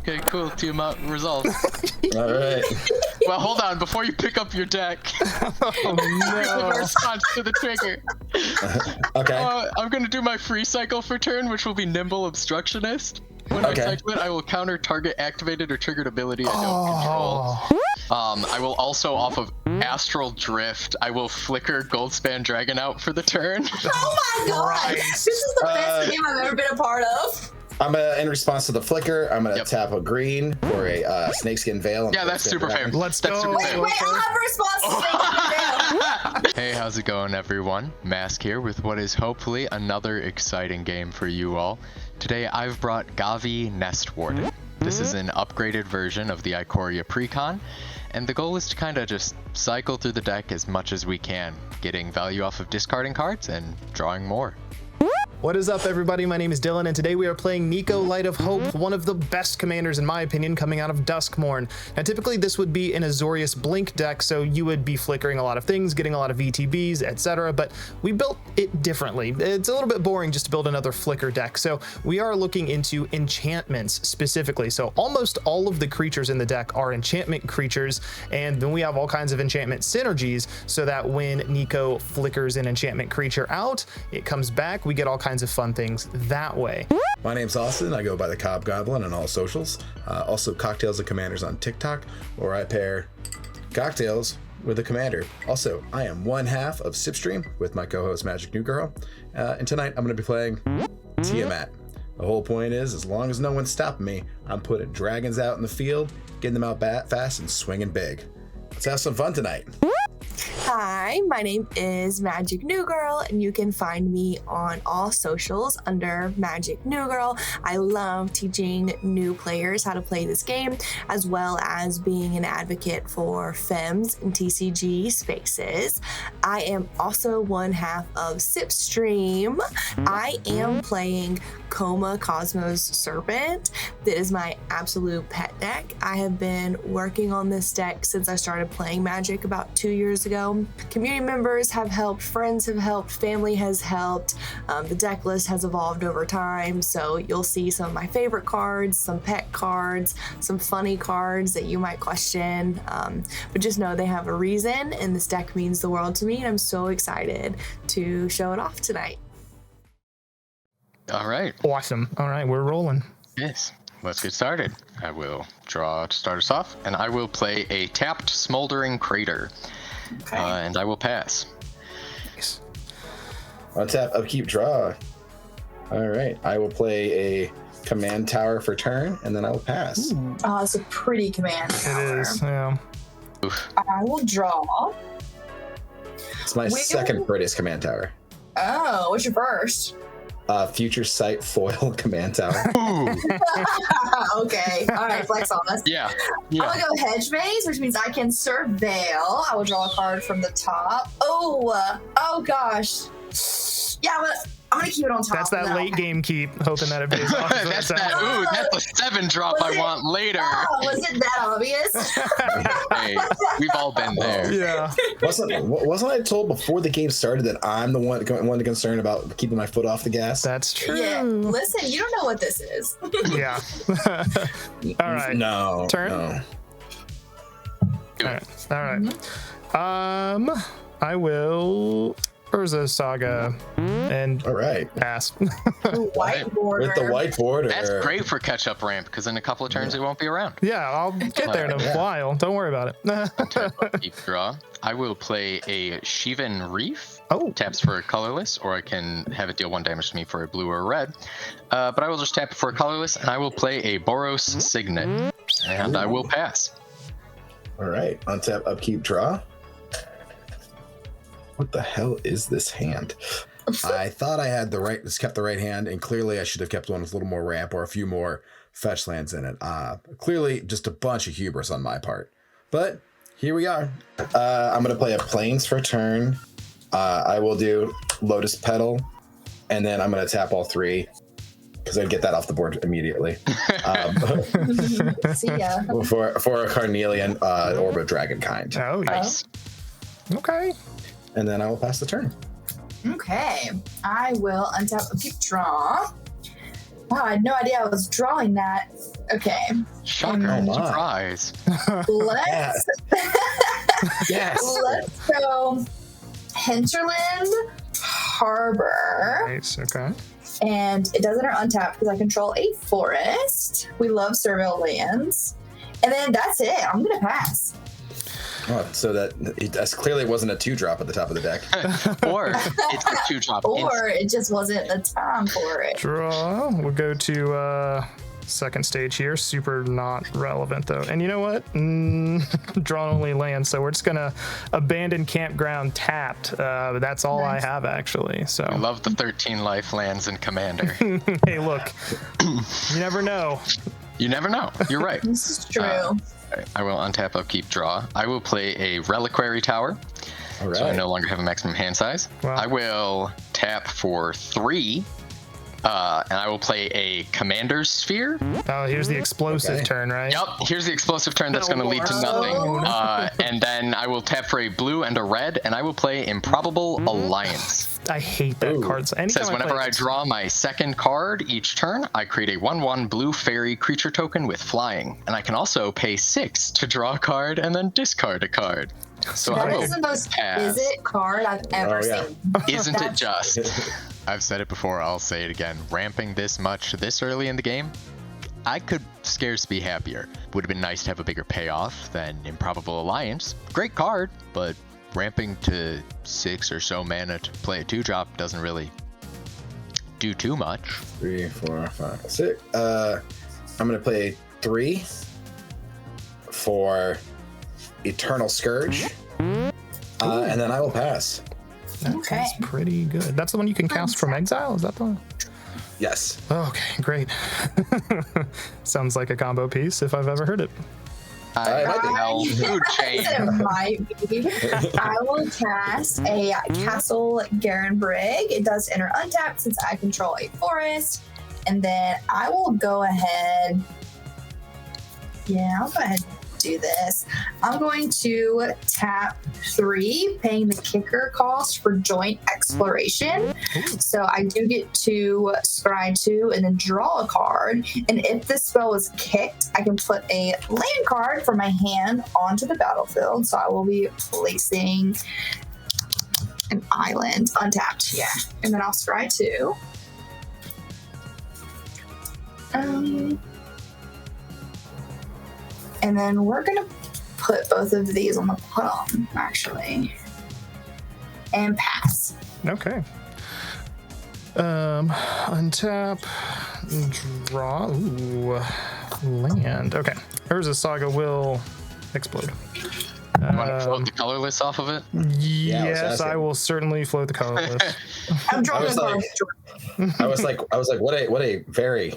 Okay, cool. Tiamat resolved. All right. Well, hold on. Before you pick up your deck, here's the response to the trigger. Okay. I'm going to do my free cycle for turn, which will be Nimble Obstructionist. When I cycle it, I will counter target activated or triggered ability I don't control. I will also, off of Astral Drift, I will flicker Goldspan Dragon out for the turn. Oh my god! This is the best game I've ever been a part of. I'm gonna, in response to the flicker, I'm gonna tap a green for a snakeskin veil. Yeah, that's super fair. Let's go. Wait, I'll have a response to snakeskin veil. Hey, how's it going, everyone? Mask here with what is hopefully another exciting game for you all. Today I've brought Gavi Nest Warden. This is an upgraded version of the Ikoria Precon, and the goal is to kind of just cycle through the deck as much as we can, getting value off of discarding cards and drawing more. What is up, everybody? My name is Dylan, and today we are playing Nico Light of Hope, one of the best commanders, in my opinion, coming out of Duskmourn. Now, typically this would be an Azorius Blink deck, so you would be flickering a lot of things, getting a lot of VTBs, etc., but we built it differently. It's a little bit boring just to build another flicker deck, so we are looking into enchantments specifically. So almost all of the creatures in the deck are enchantment creatures, and then we have all kinds of enchantment synergies, so that when Nico flickers an enchantment creature out, it comes back, we get all kinds of fun things that way. My name's Austin. I go by the CobbGoblin on all socials. Also, Cocktails and Commanders on TikTok, where I pair cocktails with a commander. Also, I am one half of Sipstream with my co-host MagicNewGirl, and tonight I'm going to be playing Tiamat. The whole point is, as long as no one's stopping me, I'm putting dragons out in the field, getting them out fast, and swinging big. Let's have some fun tonight. Hi, my name is MagicNewGirl, and you can find me on all socials under MagicNewGirl. I love teaching new players how to play this game, as well as being an advocate for FEMS and TCG spaces. I am also one half of Sipstream. I am playing Koma Cosmos Serpent. That is my absolute pet deck. I have been working on this deck since I started playing Magic about 2 years ago. Community members have helped, friends have helped, family has helped. The deck list has evolved over time, so you'll see some of my favorite cards, some pet cards, some funny cards that you might question, but just know they have a reason, and this deck means the world to me, and I'm so excited to show it off tonight. All right. Awesome. All right, we're rolling. Yes. Let's get started. I will draw to start us off, and I will play a tapped Smoldering Crater. Okay. And I will pass. Nice. On tap, upkeep, draw. All right, I will play a command tower for turn, and then I will pass. Ooh. Oh, it's a pretty command tower. It is, yeah. Oof. I will draw. It's my second prettiest command tower. Oh, what's your first? Future Sight Foil Command Tower. Ooh. Okay, all right, flex on us. Yeah. I'm gonna go Hedge Maze, which means I can surveil. I will draw a card from the top. Oh gosh. Yeah, I'm gonna keep it on top. That's that late game keep, hoping that it pays off. That's a 7 drop I want later. Oh, was it that obvious? Hey, we've all been there. Yeah. Wasn't I told before the game started that I'm the one concerned about keeping my foot off the gas? That's true. Yeah. Listen, you don't know what this is. Yeah. All right. No. Turn. No. Do All it. right. All right. I will Urza Saga and All right. pass. White border. With the white border. That's great for catch-up ramp, because in a couple of turns it won't be around. Yeah, I'll get there in a while. Don't worry about it. Keep draw. I will play a Shivan Reef. Oh. Taps for a colorless, or I can have it deal 1 damage to me for a blue or a red. But I will just tap it for a colorless, and I will play a Boros Signet, and I will pass. All right. Untap, upkeep, draw. What the hell is this hand? I thought I had kept the right hand, and clearly I should have kept one with a little more ramp or a few more fetch lands in it. Clearly just a bunch of hubris on my part. But here we are. I'm going to play a Plains for turn. I will do Lotus Petal, and then I'm going to tap all 3 because I'd get that off the board immediately. See ya. For a Carnelian Orb Dragonkind. Oh, yeah. Nice. Okay. And then I will pass the turn. Okay, I will untap a keep draw. Wow, I had no idea I was drawing that. Okay. Shocker, Oh, my. surprise. Let's Yes. let's go Hinterland Harbor. Nice. Okay. And it does enter untapped because I control a forest. We love surveil lands. And then that's it. I'm gonna pass. Oh, so that's clearly wasn't a 2-drop at the top of the deck. Or it's a 2-drop. Or it just wasn't the time for it. Draw. We'll go to second stage here. Super not relevant though. And you know what? Draw only land. So we're just gonna abandon campground tapped. That's all I have actually. So I love the 13 life lands in Commander. hey, look, you never know. You never know. You're right. This is true. I will untap, upkeep, draw. I will play a Reliquary Tower. All right. So I no longer have a maximum hand size. Wow. I will tap for 3. And I will play a Commander's Sphere. Oh, here's the explosive Okay. turn, right? Yep, here's the explosive turn that's going to lead to nothing. And then I will tap for a blue and a red, and I will play Improbable Alliance. I hate that card. So It says whenever I draw my second card each turn, I create a 1/1 blue fairy creature token with flying. And I can also pay 6 to draw a card and then discard a card. So That I will is the most pass. visit card I've ever Oh, yeah. seen. Isn't it That's- just? I've said it before, I'll say it again. Ramping this much this early in the game, I could scarce be happier. Would have been nice to have a bigger payoff than Improbable Alliance. Great card, but ramping to 6 or so mana to play a 2-drop doesn't really do too much. 3, 4, 5, 6. I'm gonna play 3 for Eternal Scourge, and then I will pass. That's Okay. pretty good. That's the one you can cast from exile? Is that the one? Yes. Okay, great. Sounds like a combo piece if I've ever heard it. I might be. hell, food chain. It might be. I will cast a Castle Garenbrig. It does enter untapped since I control a forest. And then I will go ahead. Yeah, I'll go ahead and do this. I'm going to tap 3, paying the kicker cost for joint exploration. So I do get to scry 2 and then draw a card. And if this spell is kicked, I can put a land card from my hand onto the battlefield. So I will be placing an island untapped. Yeah. And then I'll scry 2. And then we're gonna put both of these on the bottom, actually, and pass. Okay. Untap, draw, ooh, land. Okay. Urza Saga will explode. Want to float the colorless off of it? Yes, asking. I will certainly float the colorless. I'm drawing was a like- card. I was like, what a very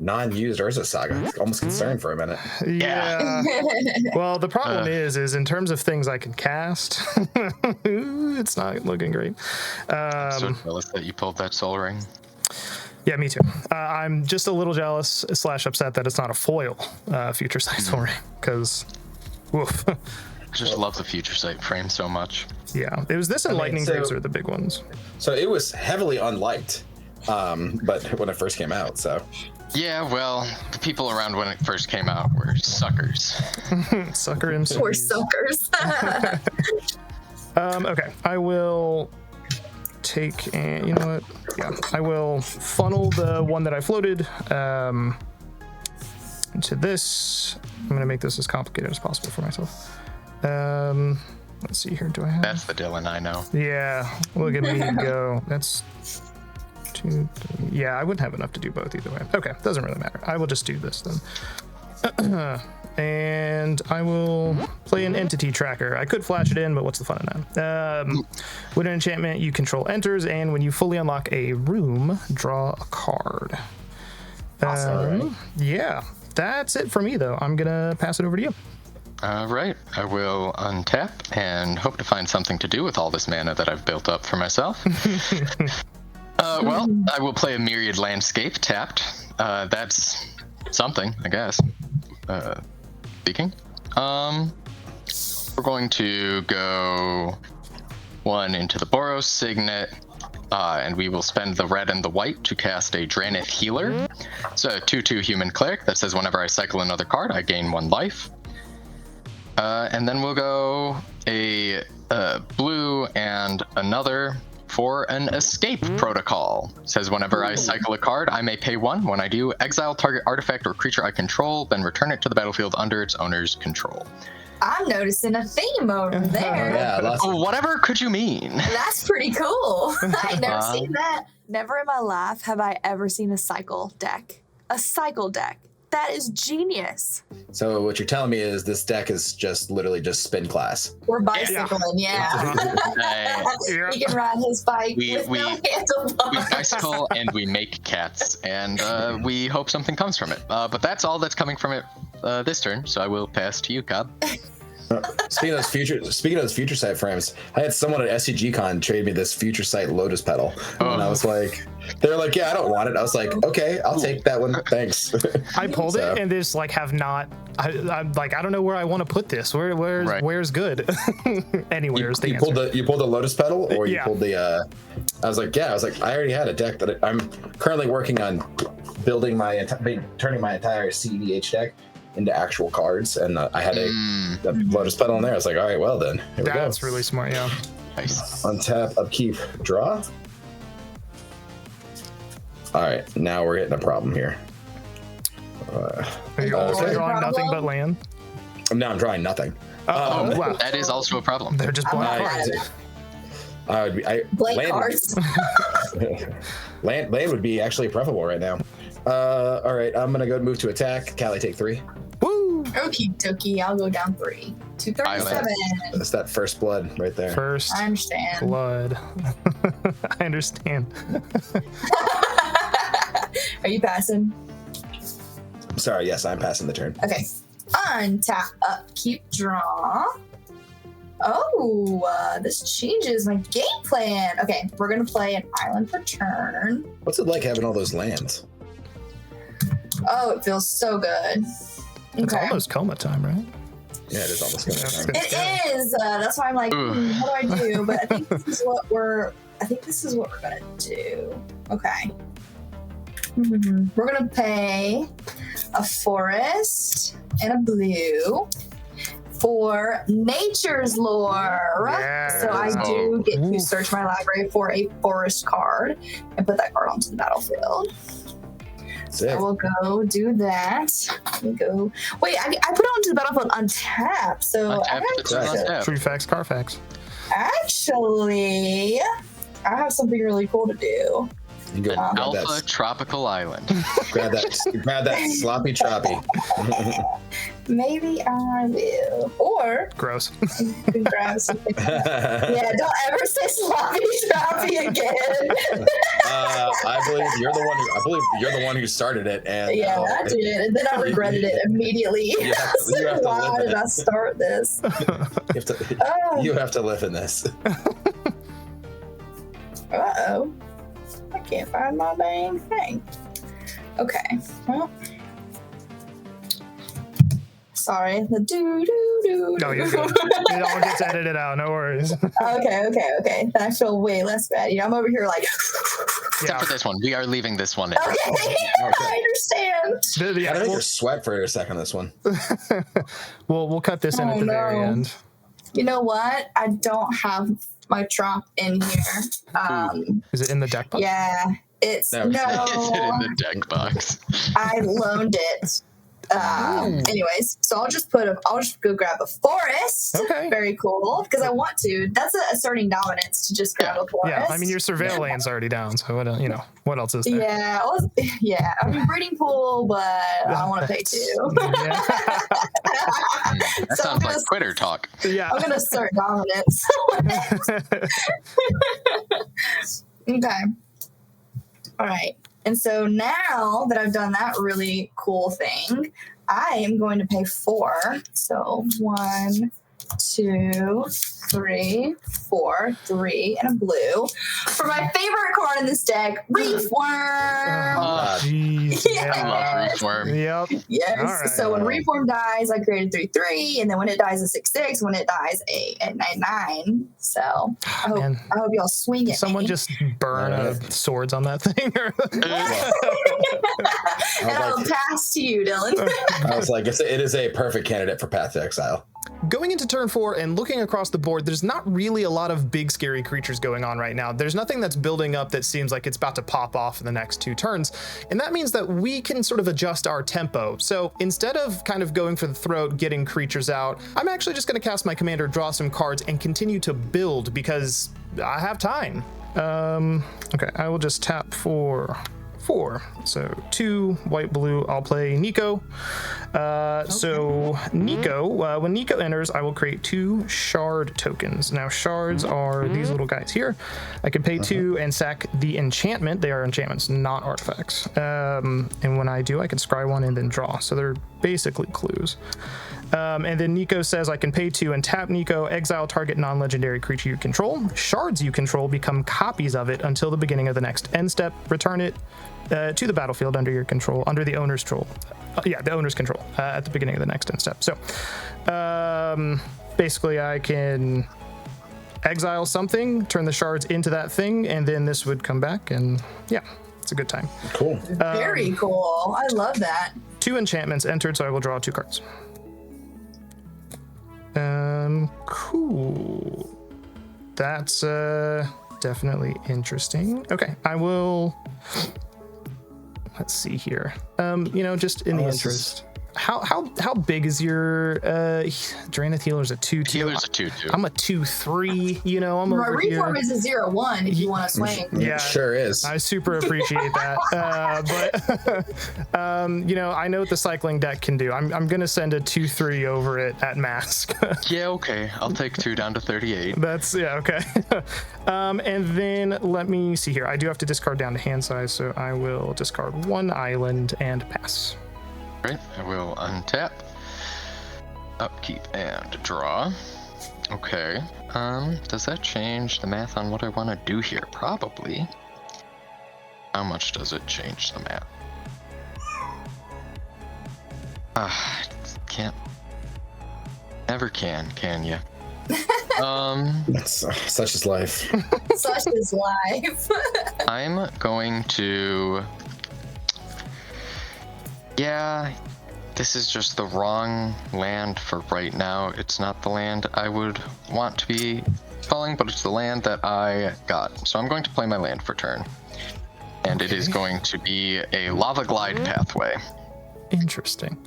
non-used Urza Saga. Almost concerned for a minute. Yeah. Well, the problem is in terms of things I can cast, it's not looking great. So jealous that you pulled that Soul Ring. Yeah, me too. I'm just a little jealous / upset that it's not a foil future sight Soul Ring, because, woof. I just love the Future Sight frame so much. Yeah, it was this and mean, Lightning so- Greaves are the big ones. So it was heavily unliked, but when it first came out, so Yeah, well, the people around when it first came out were suckers. Sucker MCs. We're suckers. Okay, I will take, and you know what? Yeah, I will funnel the one that I floated into this. I'm gonna make this as complicated as possible for myself. Let's see here. Do I have? That's the Dylan I know. Yeah, look at me go. That's 2, 3. Yeah, I wouldn't have enough to do both either way. Okay, doesn't really matter. I will just do this then. And I will play an entity tracker. I could flash it in, but what's the fun in that? With an enchantment, you control enters, and when you fully unlock a room, draw a card. Awesome. Yeah, that's it for me, though. I'm gonna pass it over to you. All right, I will untap and hope to find something to do with all this mana that I've built up for myself. Well, I will play a Myriad Landscape tapped. That's something, I guess. Speaking. We're going to go 1 into the Boros Signet, and we will spend the red and the white to cast a Dranith Healer. It's a 2/2 human cleric that says whenever I cycle another card, I gain 1 life. And then we'll go a blue and another for an escape protocol. It says whenever I cycle a card, I may pay 1. When I do, exile target artifact or creature I control, then return it to the battlefield under its owner's control. I'm noticing a theme over there. Yeah, Whatever could you mean? That's pretty cool. I've never seen that. Never in my life have I ever seen a cycle deck. A cycle deck. That is genius. So what you're telling me is this deck is just literally just spin class. We're bicycling, yeah. He can ride his bike with no handlebars. We bicycle and we make cats, and we hope something comes from it. But that's all that's coming from it this turn, so I will pass to you, Cobb. Speaking of those future sight frames, I had someone at SCGCon trade me this future sight Lotus Petal, and I was like, they're like, yeah, I don't want it. I was like, okay, I'll take that one, thanks. I pulled it and just like have not. I'm like, I don't know where I want to put this. Where's good? Anywhere's the answer. You pulled the Lotus Petal, or you Yeah. pulled the. I was like, I already had a deck that I'm currently working on building turning my entire CEDH deck into actual cards, and I had a Lotus Petal in there. I was like, all right, well then, here we go. That's really smart, yeah. Nice. Untap, upkeep, draw. All right, now we're getting a problem here. Are you also okay. drawing nothing but land? Now I'm drawing nothing. Wow. That is also a problem. They're just blank cards. Blank cards. Land would be actually preferable right now. All right, I'm gonna go move to attack. Callie, take 3. Woo! Okie dokie, I'll go down 3. 237. That's that first blood right there. First I understand. blood. I understand. Are you passing? Sorry, yes, I'm passing the turn. Okay. Untap, upkeep, draw. Oh, this changes my game plan. Okay, we're gonna play an island per turn. What's it like having all those lands? Oh, it feels so good. It's Okay. almost coma time, right? Yeah, it is almost going to It is. That's why I'm like, what do I do? But I think this is what we're gonna do. Okay. We're gonna pay a forest and a blue for nature's lore. Yeah. So I do get to search my library for a forest card and put that card onto the battlefield. Sick. I will go do that. Let me go. Wait, I put it onto the battlefield untap. So Untap. True facts, Carfax. actually, I have something really cool to do. You go grab Alpha Tropical Island. grab that sloppy choppy. Maybe I will. Or Gross. you can grab something. Yeah, don't ever say sloppy choppy again. I believe you're the one who started it, and Yeah, I did, and then I regretted it immediately. You have to Why live in did I it. start this? You have to live in this. Uh-oh. I can't find my dang thing. Okay, well. Sorry, the do-do-do. No, you're good. It all gets edited out, no worries. Okay. Then I feel way less bad. I'm over here like. Except for this one. We are leaving this one in. Okay, I understand. I don't think you're sweat for a second. This one. We'll cut this in at the very end. You know what? I don't have my drop in here. Is it in the deck box? Yeah, it's No, no. it's in the deck box. I loaned it. Anyways, so I'll just go grab a forest. Okay. Very cool, because I want to. That's asserting dominance to just grab a forest. Yeah, I mean your surveil lane's already down, so what else is there? Yeah. I mean breeding pool, but I want to pay too. Yeah. That So sounds like quitter talk. Yeah. I'm gonna assert dominance. Okay. All right. And so now that I've done that really cool thing, I am going to pay 4. So 1, 2, 3, 4, 3, and a blue. For my favorite card in this deck, Reef Worm. Oh, jeez. I love Reform. Yep. Yes. All right. So when Reform dies, I create a 3/3, and then when it dies, a 6/6. When it dies, a 9/9. So I hope y'all swing it. Someone just burn swords on that thing. And I'll pass to you, Dylan. I was like, it is a perfect candidate for Path to Exile. Going into turn 4 and looking across the board, there's not really a lot of big scary creatures going on right now. There's nothing that's building up that seems like it's about to pop off in the next 2 turns. And that means that we can sort of adjust our tempo. So instead of kind of going for the throat, getting creatures out, I'm actually just going to cast my commander, draw some cards, and continue to build because I have time. Okay, I will just tap for 4. So 2 white, blue. I'll play Nico. So Nico, when Nico enters, I will create 2 shard tokens. Now shards are these little guys here. I can pay 2 and sack the enchantment. They are enchantments, not artifacts. And when I do, I can scry 1 and then draw. So they're basically clues. And then Nico says I can pay 2 and tap Nico, exile target non-legendary creature you control. Shards you control become copies of it until the beginning of the next end step. Return it to the battlefield under your control, under the owner's control. The owner's control at the beginning of the next end step. So basically I can exile something, turn the shards into that thing, and then this would come back, and yeah, it's a good time. Cool. Very cool. I love that. 2 enchantments entered, so I will draw 2 cards. Cool. That's definitely interesting. Okay, I will. Let's see here. Just in the interest. How big is your Draenith Healer's a 2/2? Healer's a 2/2. I'm a 2/3. I'm My over here. Reform is a 0/1 if you want to swing. Yeah, Sure is. I super appreciate that. But I know what the cycling deck can do. I'm gonna send a 2/3 over it at Mask. Yeah, okay. I'll take 2 down to 38. Okay. And then let me see here. I do have to discard down to hand size, so I will discard 1 island and pass. Right, I will untap, upkeep, and draw. Okay, does that change the math on what I want to do here? Probably. How much does it change the math? Can't. Never can you? Such is life. Such is life. I'm going to... Yeah, this is just the wrong land for right now. It's not the land I would want to be calling, but it's the land that I got. So I'm going to play my land for turn. And it is going to be a Lava Glide pathway. Interesting.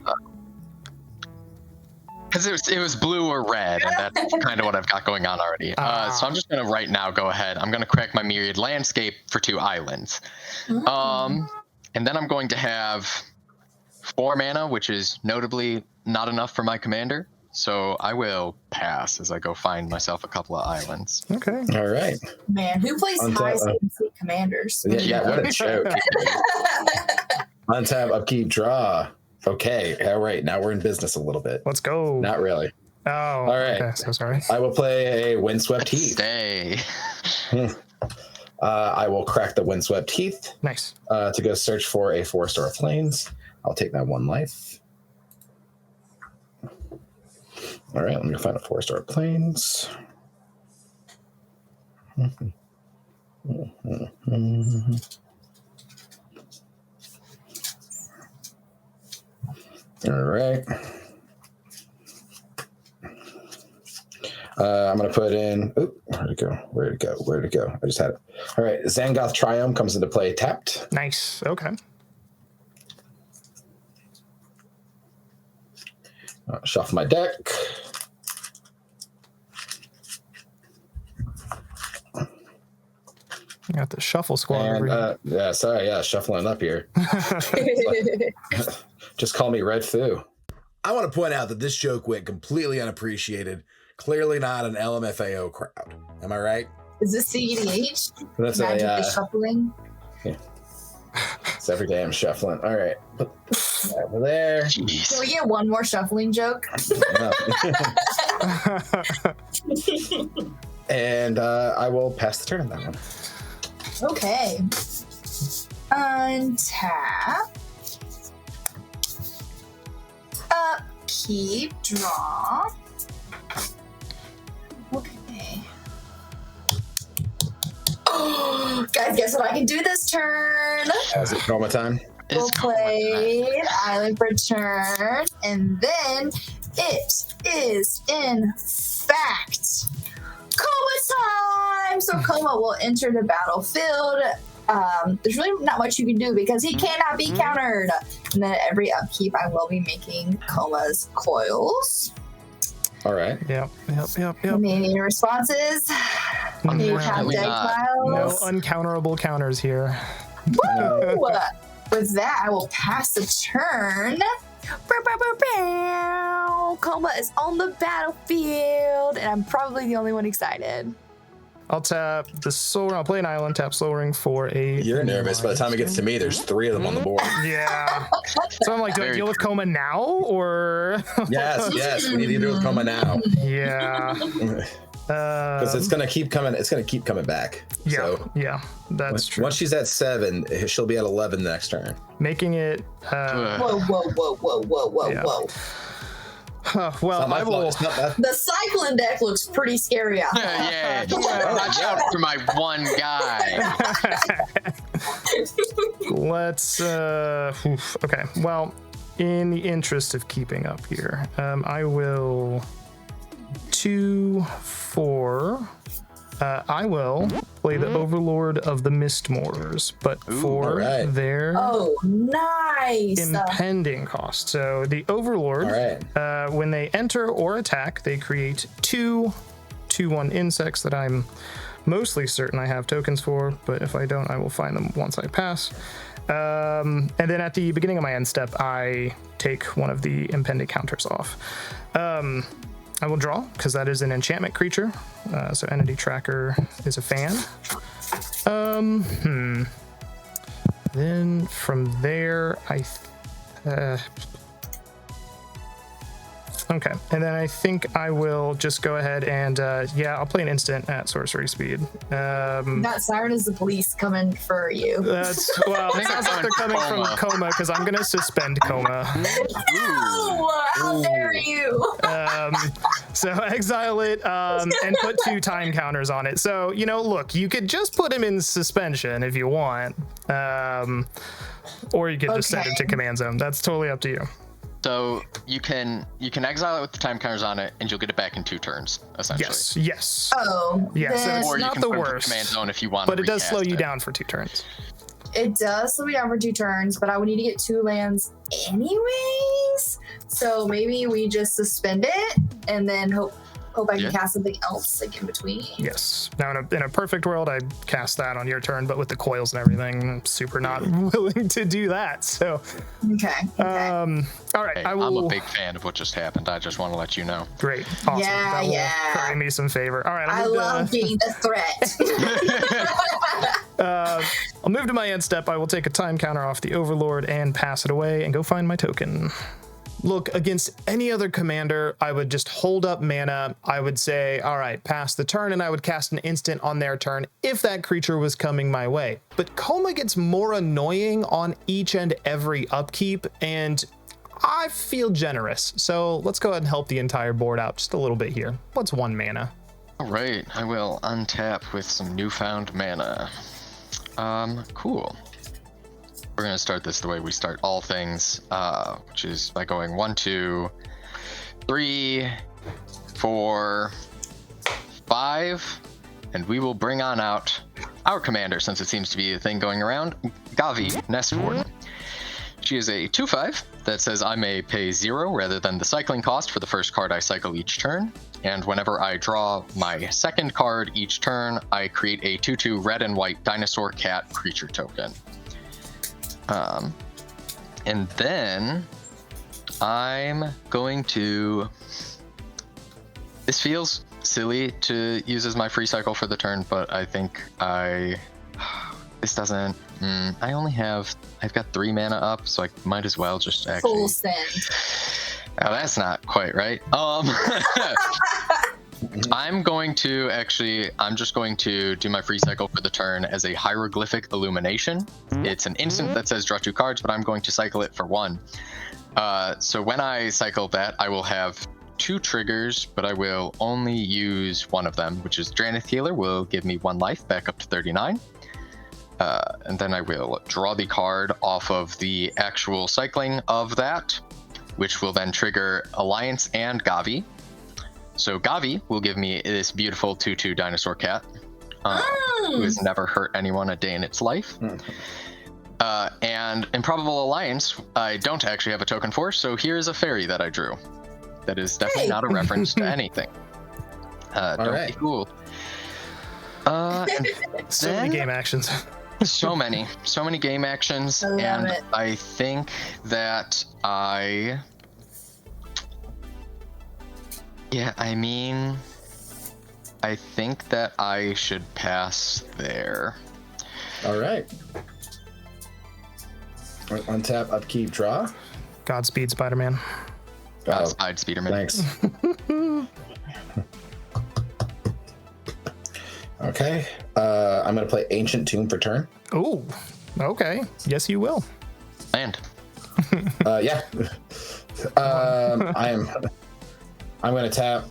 Because it was blue or red, and that's kind of what I've got going on already. So I'm just going to right now go ahead. I'm going to crack my Myriad Landscape for 2 islands. And then I'm going to have 4 mana, which is notably not enough for my commander. So I will pass as I go find myself a couple of islands. Okay. All right. Man, who plays high safety commanders? Yeah, what a joke. Untap, upkeep, draw. Okay. All right. Now we're in business a little bit. Let's go. Not really. Oh, all right. Okay, so sorry. I will play a Windswept Heath. Stay. I will crack the Windswept Heath. Nice. To go search for a 4-star Plains. I'll take that 1 life. All right, let me find a 4-star Plains. All right. I'm going to put in... Oop, where'd it go? I just had it. All right, Zangoth Triumph comes into play tapped. Nice. Okay. Shuffle my deck. You got the shuffle squad over here. Shuffling up here. Just call me Red Foo. I want to point out that this joke went completely unappreciated. Clearly not an LMFAO crowd. Am I right? Is this CEDH? That's Magic is shuffling. Yeah. It's every day I'm shuffling. All right. Over there. Can Jeez. we get one more shuffling joke? And I will pass the turn on that one. Okay. Untap. Upkeep. Draw. Okay. Oh, guys, guess what I can do this turn? Is it Koma time? We'll It's going play Island for turn, and then it is in fact Koma time. So Koma will enter the battlefield. There's really not much you can do because he cannot be countered. And then every upkeep, I will be making Koma's coils. All right. Yep. Any responses? You have Unfortunately deck not. No piles. uncounterable counters here. Woo! With that, I will pass the turn. Koma is on the battlefield, and I'm probably the only one excited. I'll tap the Soul Ring. I'll play an island, tap Soul Ring for a. You're nervous. By the time it gets to me, there's 3 of them on the board. Yeah. So I'm like, do I Very deal with Koma now or? Yes. We need to deal with Koma now. Yeah. Because it's gonna keep coming. It's gonna keep coming back. Yeah. So Yeah. That's true. once she's at 7, she'll be at 11 the next turn. Making it. Whoa, whoa. Yeah. Well, Not my I fault. will. It's not that. The cycling deck looks pretty scary out there. Yeah. Watch out for my one guy. Let's. Okay. Well, in the interest of keeping up here, I will 2, 4. I will play the Overlord of the Mistmoors, but for alright. their Oh, nice. impending cost. So the Overlord, All right. when they enter or attack, they create 2 2/1 insects that I'm mostly certain I have tokens for, but if I don't, I will find them once I pass. And then at the beginning of my end step, I take one of the impending counters off. I will draw, because that is an enchantment creature. So Entity Tracker is a fan. Then from there, okay, and then I think I will just go ahead and, I'll play an instant at sorcery speed. That siren is the police coming for you. Well, it sounds like they're coming from Koma, because I'm going to suspend Koma. No! How dare you? So exile it and put 2 time counters on it. So, look, you could just put him in suspension if you want. Or you could just send him to command zone. That's totally up to you. So you can exile it with the time counters on it, and you'll get it back in 2 turns, essentially. Yes. Oh, Yeah, so then it's Or you not can the put it into worst, command zone if you want. but to it does slow recast you it. down for 2 turns. it does slow me down for 2 turns, but I would need to get 2 lands anyways. So maybe we just suspend it and then hope I can Yeah. cast something else like in between. Yes. Now, in a perfect world, I'd cast that on your turn, but with the coils and everything, I'm super not willing to do that. So, Okay. all right, Hey, I will. I'm a big fan of what just happened. I just want to let you know. Great. Awesome. Yeah, that will yeah. curry me some favor. All right, I love being the threat. I'll move to my end step. I will take a time counter off the Overlord and pass it away and go find my token. Look, against any other commander, I would just hold up mana. I would say, all right, pass the turn, and I would cast an instant on their turn if that creature was coming my way. But Koma gets more annoying on each and every upkeep, and I feel generous. So let's go ahead and help the entire board out just a little bit here. What's 1 mana? All right, I will untap with some newfound mana. Cool. We're gonna start this the way we start all things, which is by going 1, 2, 3, 4, 5, and we will bring on out our commander, since it seems to be a thing going around, Gavi, Nestwarden. She is a 2/5 that says I may pay 0 rather than the cycling cost for the first card I cycle each turn. And whenever I draw my second card each turn, I create a 2/2 red and white dinosaur cat creature token. And then I'm going to... This feels silly to use as my free cycle for the turn, but I think this doesn't I've got 3 mana up, so I might as well just actually. Full send. Oh, that's not quite right. I'm just going to do my free cycle for the turn as a hieroglyphic illumination. It's an instant that says draw 2 cards, but I'm going to cycle it for 1. So when I cycle that, I will have 2 triggers, but I will only use one of them, which is Drannith Healer will give me 1 life back up to 39. And then I will draw the card off of the actual cycling of that, which will then trigger Alliance and Gavi. So Gavi will give me this beautiful 2/2 dinosaur cat, who has never hurt anyone a day in its life. And Improbable Alliance, I don't actually have a token for, so here's a fairy that I drew. That is definitely not a reference to anything. Don't be fooled. And So many game actions. so many game actions, and I think that I think that I should pass there. All right. Untap, upkeep, draw. Godspeed, Spider-Man. Godspeed, Spider-Man. Thanks. Okay. I'm going to play Ancient Tomb for turn. Oh, okay. Yes, you will. Land. Yeah. I'm going to tap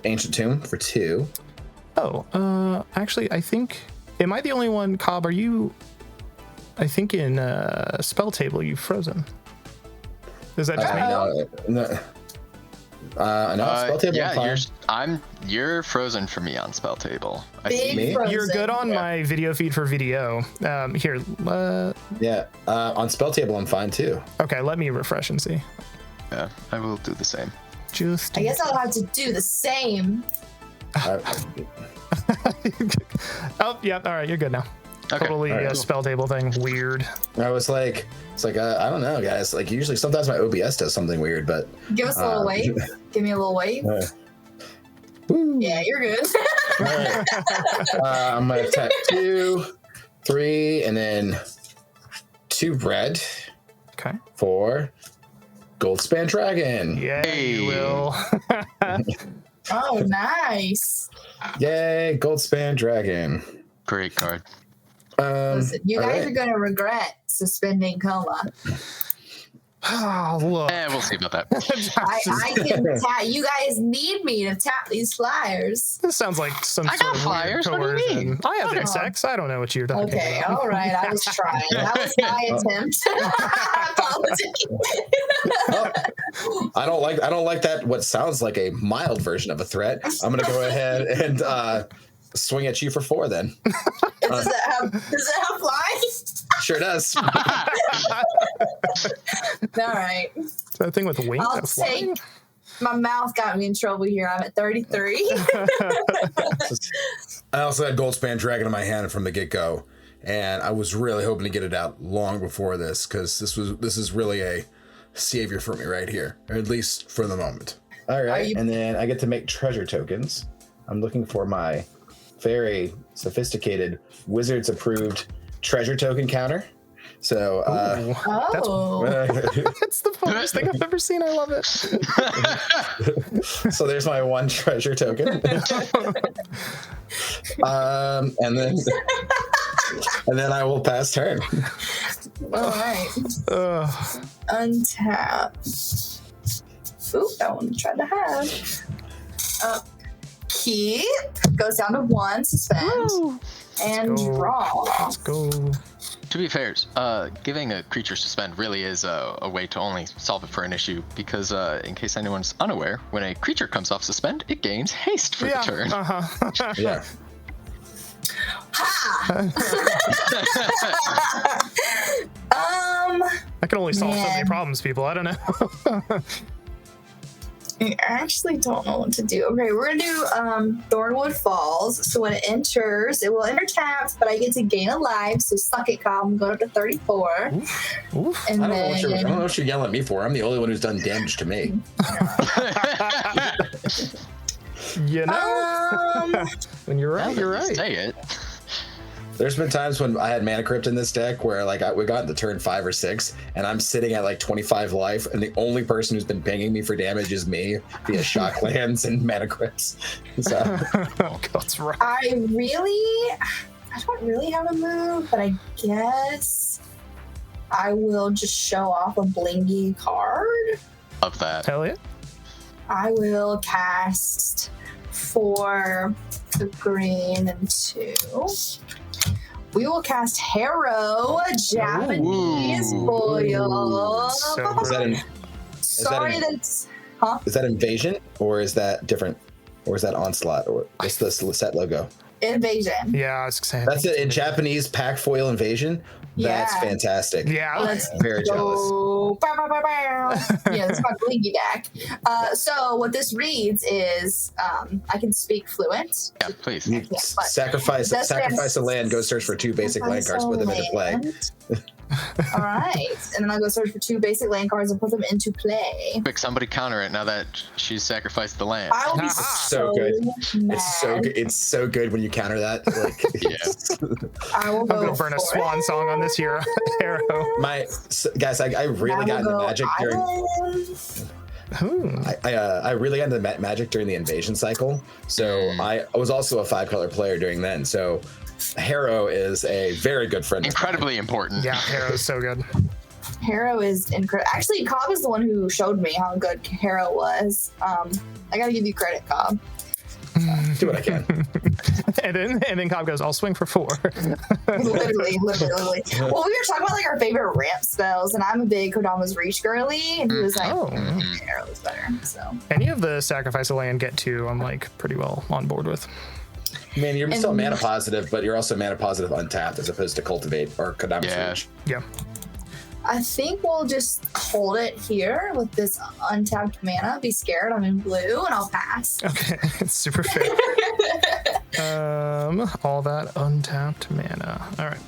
Ancient Tomb for 2. Oh, actually, I think, am I the only one, Cobb? Are you, I think in spell table you've frozen. Is that just me? No, spell table. Yeah, you're frozen for me on spell table. Me? You're good on my video feed for video. Here. Yeah, on spell table I'm fine too. Okay, let me refresh and see. Yeah, I will do the same. I guess I'll have to do the same. Oh, yeah. All right, you're good now. Okay. Totally All right, cool. spell table thing. Weird. I was like, I don't know, guys. Like usually, sometimes my OBS does something weird, but Give us a little wave. Give me a little wave. Yeah, you're good. All right. I'm gonna tap 2, 3, and then 2 red. Okay. For Goldspan Dragon. Yeah, you will. Oh, nice. Yay, Goldspan Dragon. Great card. Listen, you guys right. are going to regret suspending Koma. Oh, look. We'll see about that. I can tap. You guys need me to tap these flyers. This sounds like some I sort got of flyers. weird What do you coercion. mean? I have insects. I don't know what you're talking Okay, about. all right. I was trying. That was my attempt. I don't like that. What sounds like a mild version of a threat. I'm gonna go ahead and swing at you for 4 then. Does it have flies? Sure does. All right. Is that a thing with wings? I'll that fly? take. My mouth got me in trouble here. I'm at 33. I also had Goldspan Dragon in my hand from the get-go, and I was really hoping to get it out long before this, because this is really a savior for me right here, or at least for the moment. All right, and then I get to make treasure tokens. I'm looking for my very sophisticated Wizards approved treasure token counter. So that's the funniest thing I've ever seen. I love it. So there's my 1 treasure token. And then I will pass turn. All right. Untap. Oop, that one I tried to have. Keep. Goes down to 1, suspend. And draw. Let's go. To be fair, giving a creature suspend really is a way to only solve it for an issue, because in case anyone's unaware, when a creature comes off suspend, it gains haste for the turn. Yeah. Ha! I can only solve so many problems, people. I don't know. I actually don't know what to do. Okay, we're gonna do Thornwood Falls. So when it enters, it will enter tapped, but I get to gain a life. So suck it, Cobb. I'm going up to 34. Oof. And I don't know what you're yelling at me for. I'm the only one who's done damage to me. You know, when you're right, you're right. Say it. There's been times when I had Mana Crypt in this deck where like we got into turn 5 or 6, and I'm sitting at like 25 life, and the only person who's been pinging me for damage is me via Shocklands and Mana Crypts. So. Oh, that's right. I don't really have a move, but I guess I will just show off a blingy card. Love that. Hell yeah. I will cast 4 green and 2. We will cast Harrow, Japanese Ooh. foil. So Is that an, Sorry, that's huh? is that Invasion, or is that different, or is that Onslaught, or what's the set logo? Invasion. Yeah, I was saying. That's it in Japanese pack foil Invasion. That's Yeah. fantastic. Yeah. Let's Very jealous. go. Bow, bow, bow, bow. Yeah, that's my blingy deck. So what this reads is, I can speak fluent. Yeah, please. You but sacrifice a land, go search for 2 basic land cards, put them into play. All right, and then I'll go search for 2 basic land cards and put them into play. Quick, somebody counter it now that she's sacrificed the land. I will be So good. mad. It's so good. It's so good when you counter that. Like, I will I'm go gonna burn a for swan it. song on this hero. guys, I really got into Magic during. I really got into Magic during the Invasion cycle. So I was also a 5-color player during then. So Harrow is a very good friend. Incredibly important. Yeah, Harrow's so good. Harrow is incredible. Actually, Cobb is the one who showed me how good Harrow was. I gotta give you credit, Cobb. Do what I can. and then Cobb goes, I'll swing for 4. literally. Well, we were talking about like our favorite ramp spells, and I'm a big Kodama's Reach girly, and he was like, Oh. Harrow is better. So Any of the sacrifice a land get to, I'm like pretty well on board with. Man, you're still mana positive, but you're also mana positive untapped as opposed to Cultivate or Kodama's Reach. Yeah. I think we'll just hold it here with this untapped mana. Be scared, I'm in blue, and I'll pass. Okay, it's super fair. All that untapped mana. All right.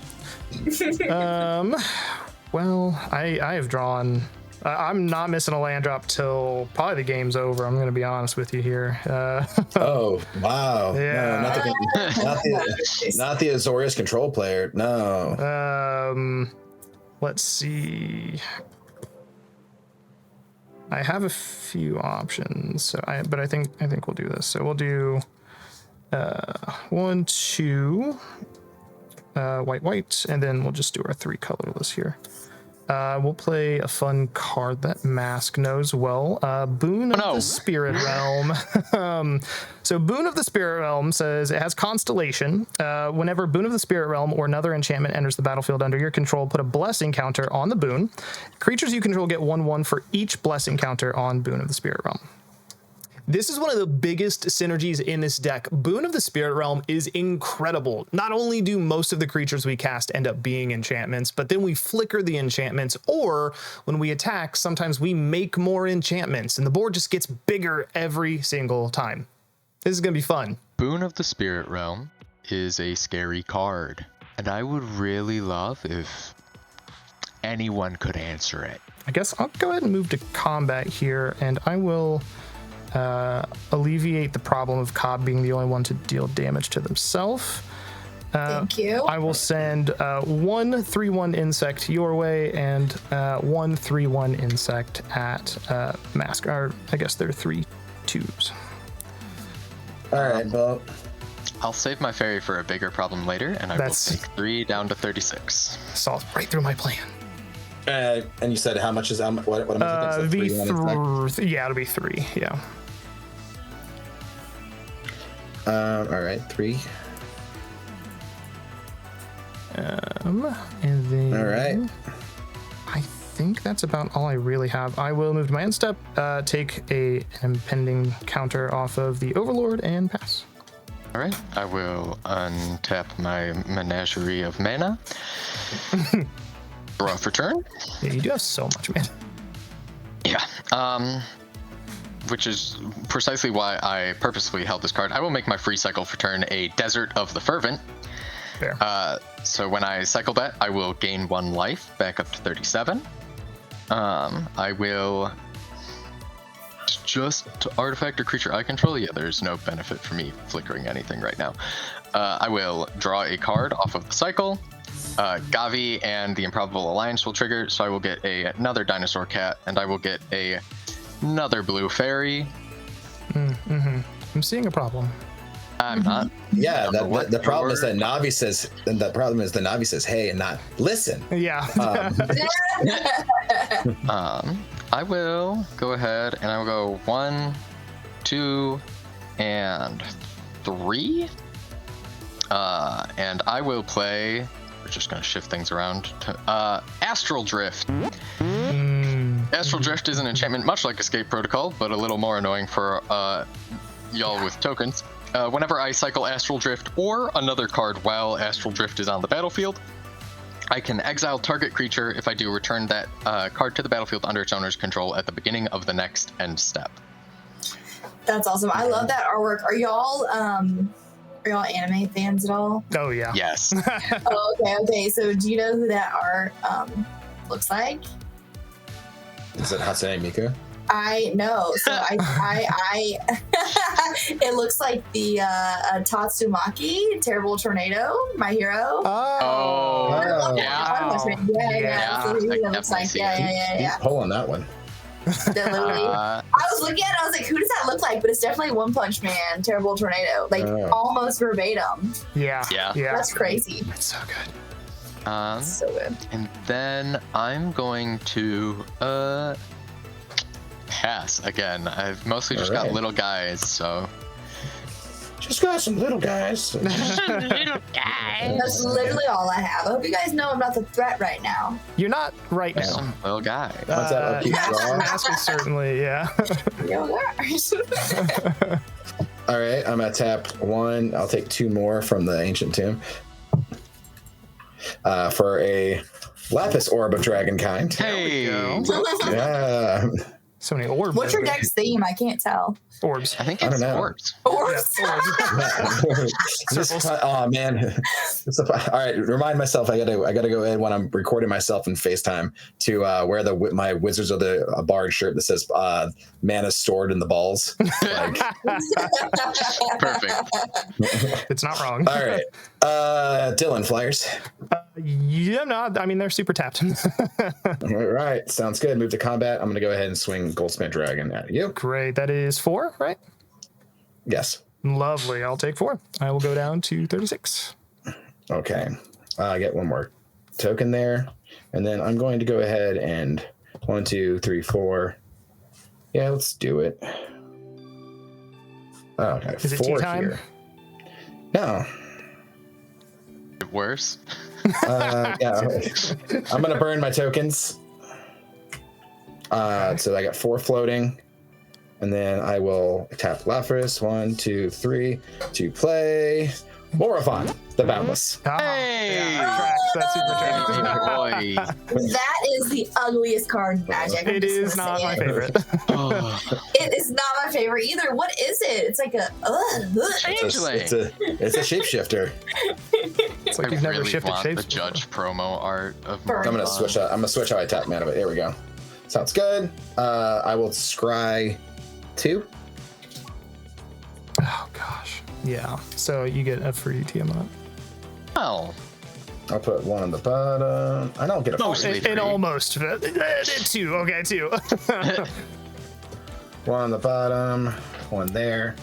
Well, I have drawn. I'm not missing a land drop till probably the game's over. I'm going to be honest with you here. Oh wow! Yeah. No, not the Azorius control player. No. Let's see. I have a few options, but I think we'll do this. So we'll do 1, 2, white, and then we'll just do our 3 colorless here. We'll play a fun card that Mask knows well. Boon of the Spirit Realm. So Boon of the Spirit Realm says it has Constellation. Whenever Boon of the Spirit Realm or another enchantment enters the battlefield under your control, put a blessing counter on the boon. Creatures you control get 1/1 for each blessing counter on Boon of the Spirit Realm. This is one of the biggest synergies in this deck. Boon of the Spirit Realm is incredible. Not only do most of the creatures we cast end up being enchantments, but then we flicker the enchantments, or when we attack, sometimes we make more enchantments, and the board just gets bigger every single time. This is gonna be fun. Boon of the Spirit Realm is a scary card, and I would really love if anyone could answer it. I guess I'll go ahead and move to combat here, and I will alleviate the problem of Cobb being the only one to deal damage to themselves. Thank you. I will send 1 3/1 insect your way and 1 3/1 insect at Mask. Or I guess they're 3 2s. All right, well, I'll save my fairy for a bigger problem later, and I will take 3 down to 36. Saw right through my plan. and you said how much is what am I thinking? Yeah, it'll be 3. Yeah. All right, 3. And then. All right. I think that's about all I really have. I will move to my end step, take an impending counter off of the Overlord, and pass. All right, I will untap my menagerie of mana. Draw for turn. Yeah, you do have so much mana. Yeah. Which is precisely why I purposefully held this card. I will make my free cycle for turn a Desert of the Fervent. Fair. So when I cycle that, I will gain 1 life back up to 37. I will just artifact or creature I control, yeah, there's no benefit for me flickering anything right now. I will draw a card off of the cycle. Gavi and the Improbable Alliance will trigger, so I will get another Dinosaur Cat, and I will get another Blue Fairy. I'm seeing a problem. I'm not. Yeah, the problem is that Navi says, and the problem is the Navi says, hey, and not listen. Yeah. I will go ahead and I will go 1, 2, and 3. And I will play, we're just going to shift things around, to, Astral Drift. Astral Drift is an enchantment much like Escape Protocol, but a little more annoying for y'all with tokens. Whenever I cycle Astral Drift or another card while Astral Drift is on the battlefield, I can exile target creature. If I do, return that card to the battlefield under its owner's control at the beginning of the next end step. That's awesome. I love that artwork. Are y'all anime fans at all? Oh yeah. Yes. Oh, okay. So do you know who that art looks like? Is it Hatsune Miku? I know. So I it looks like the Tatsumaki, Terrible Tornado, my hero. Oh. Yeah. Yeah. So he looks like, yeah. Pull on that one. Literally. I was looking at it, I was like, who does that look like? But it's definitely One Punch Man, Terrible Tornado. Like almost verbatim. Yeah. That's crazy. It's so good. So good. And then I'm going to pass again. I've mostly just got little guys, so. Just got some little guys. Little guys. That's literally all I have. I hope you guys know I'm not the threat right now. You're not right now. Some little guy. What's that? Keep drawing? Mask is certainly, yeah. Yo, guys. All right, I'm gonna tap 1. I'll take 2 more from the Ancient Tomb for a Lapis Orb of Dragonkind. Hey. Yeah. So many orbs. What's your deck's theme? I can't tell. Orbs. I think I it's don't know. orbs. Orbs? Oh man. All right, remind myself I gotta go in when I'm recording myself in FaceTime to wear my Wizards of the Bard shirt that says mana stored in the balls. Like, Perfect. It's not wrong. all right. Dylan, Flyers. Yeah, no, I mean, they're super tapped. All right, sounds good. Move to combat. I'm gonna go ahead and swing Goldsmith Dragon at you. Great. That is 4, right? Yes. Lovely. I'll take 4. I will go down to 36. Okay. I get 1 more token there. And then I'm going to go ahead and 1, 2, 3, 4. Yeah, let's do it. Oh, okay. Is it 4 tea time? here. No. Worse. Yeah. I'm going to burn my tokens. So I got 4 floating. And then I will tap Lapras. 1, 2, 3 to play Morophon, the Boundless. Hey! Yeah, that's super trash. Boy. That is the ugliest card in Magic. It is not my favorite. Oh. It is not my favorite either. What is it? It's like a Changeling. It's a shapeshifter. It's like I you've never really shifted want shapes. the Judge promo art of Burn. I'm gonna Morophon. switch out. I'm gonna switch how I tap mana, but here we go. Sounds good. I will scry 2. Oh gosh. Yeah. So you get a free Tiamat. Well, I'll put 1 on the bottom. I don't get a Mostly. free. It almost fit. 2. Okay, 2. 1 on the bottom, 1 there,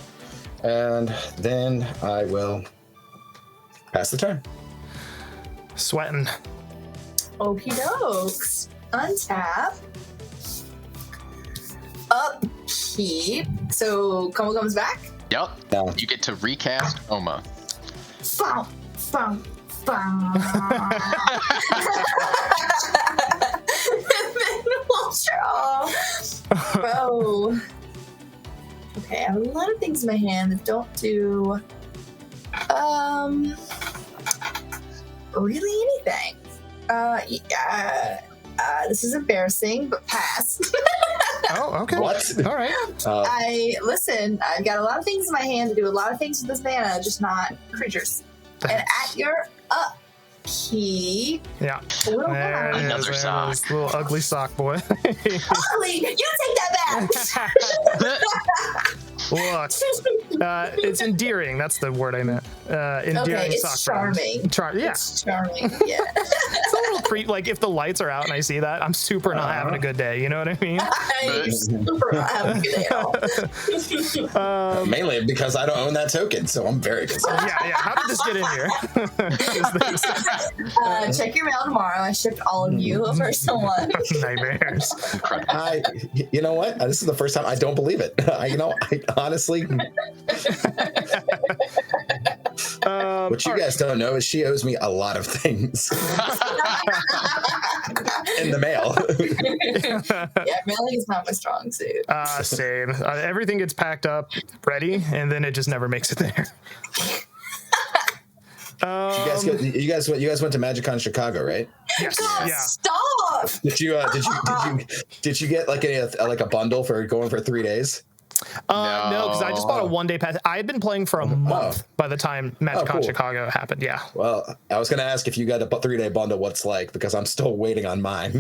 and then I will pass the turn. Sweating. Okie dokes. Untap. Upkeep. So Koma comes back. yep. No. You get to recast Oma. Bow, bow, bow. And then we'll draw. Oh. Okay, I have a lot of things in my hand that don't do really anything. Yeah. This is embarrassing, but pass. Oh, okay. What? All right. I've got a lot of things in my hand to do a lot of things with this mana, just not creatures. And at your upkeep, Yeah. little There it guy. is. Another There it sock. is. Little ugly sock boy. Ollie, you take that back. Look, it's endearing. That's the word I meant. Endearing Okay, it's sock friends. charming. Yeah. It's charming, yeah. It's a little creep. Like if the lights are out and I see that, I'm super not having a good day. You know what I mean? I'm super not having a good day at all. Mainly because I don't own that token, so I'm very concerned. Yeah. How did this get in here? Check your mail tomorrow. I shipped all of you for someone. Nightmares. You know what? This is the first time I don't believe it. I honestly. What you guys don't know is she owes me a lot of things in the mail. Yeah, mailing is not my strong suit. Same. Everything gets packed up, ready, and then it just never makes it there. You guys went to MagicCon Chicago, right? Yes. God, Yeah. stop! Did you get like a bundle for going for 3 days? No, because I just bought a 1-day pass. I had been playing for a month by the time MagicCon cool. Chicago happened. Yeah. Well, I was gonna ask if you got a 3-day bundle, what it's like, because I'm still waiting on mine.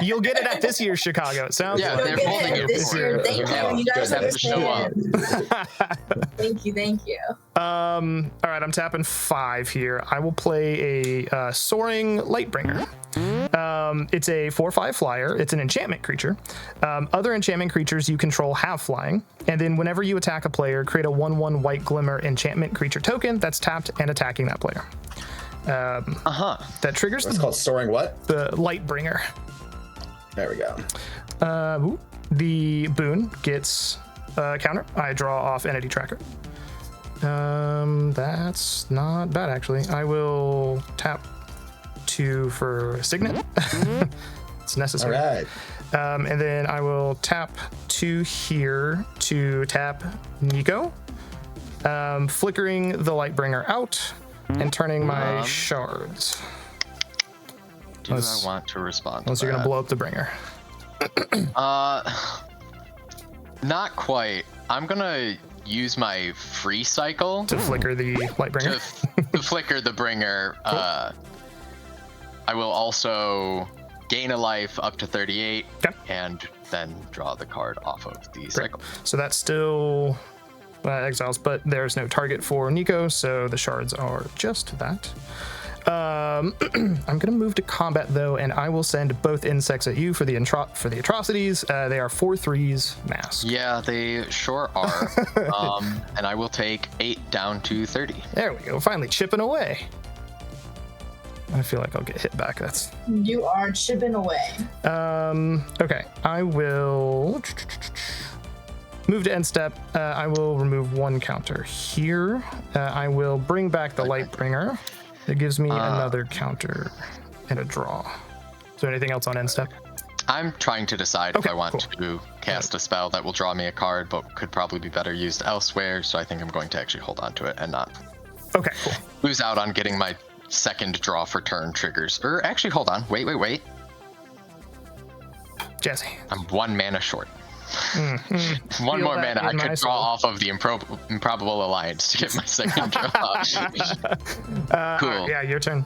You'll get it at this year's Chicago. It sounds Yeah, like. they're holding it this for year. you. Thank you. You guys Just have to show up. understand. Thank you. All right, I'm tapping 5 here. I will play a Soaring Lightbringer. It's a 4/5 flyer. It's an enchantment creature. Other enchantment creatures you control have flying, and then whenever you attack a player, create a 1/1 white glimmer enchantment creature token that's tapped and attacking that player. That triggers It's called Soaring what? the Lightbringer. There we go. The boon gets counter. I draw off entity tracker. That's not bad actually. I will tap 2 for Signet. It's All necessary. right. And then I will tap 2 here to tap Nico, flickering the Lightbringer out and turning my shards. Do I want to respond? Unless you're gonna blow up the bringer. Not quite. I'm gonna use my free cycle To flicker the Lightbringer. to flicker the bringer. I will also gain a life up to 38 and then draw the card off of the cycle. So that's still exiles, but there's no target for Nico, so the shards are just that. I'm gonna move to combat though, and I will send both insects at you for the atrocities. They are 4/3 mask. Yeah, they sure are. And I will take 8 down to 30. There we go, finally chipping away. I feel like I'll get hit back. That's You are chipping away. okay. I will move to end step. I will remove 1 counter here. I will bring back the Lightbringer. It gives me another counter and a draw. Is there anything else on end step? I'm trying to decide if I want cool. to cast a spell that will draw me a card, but could probably be better used elsewhere. So I think I'm going to actually hold on to it and not Okay, cool. lose out on getting my second draw for turn triggers. Or actually, hold on. Wait. Jesse. I'm 1 mana short. One Feel more that mana. I in my could draw off of the improbable alliance to get my second draw. Cool. All right, yeah, your turn.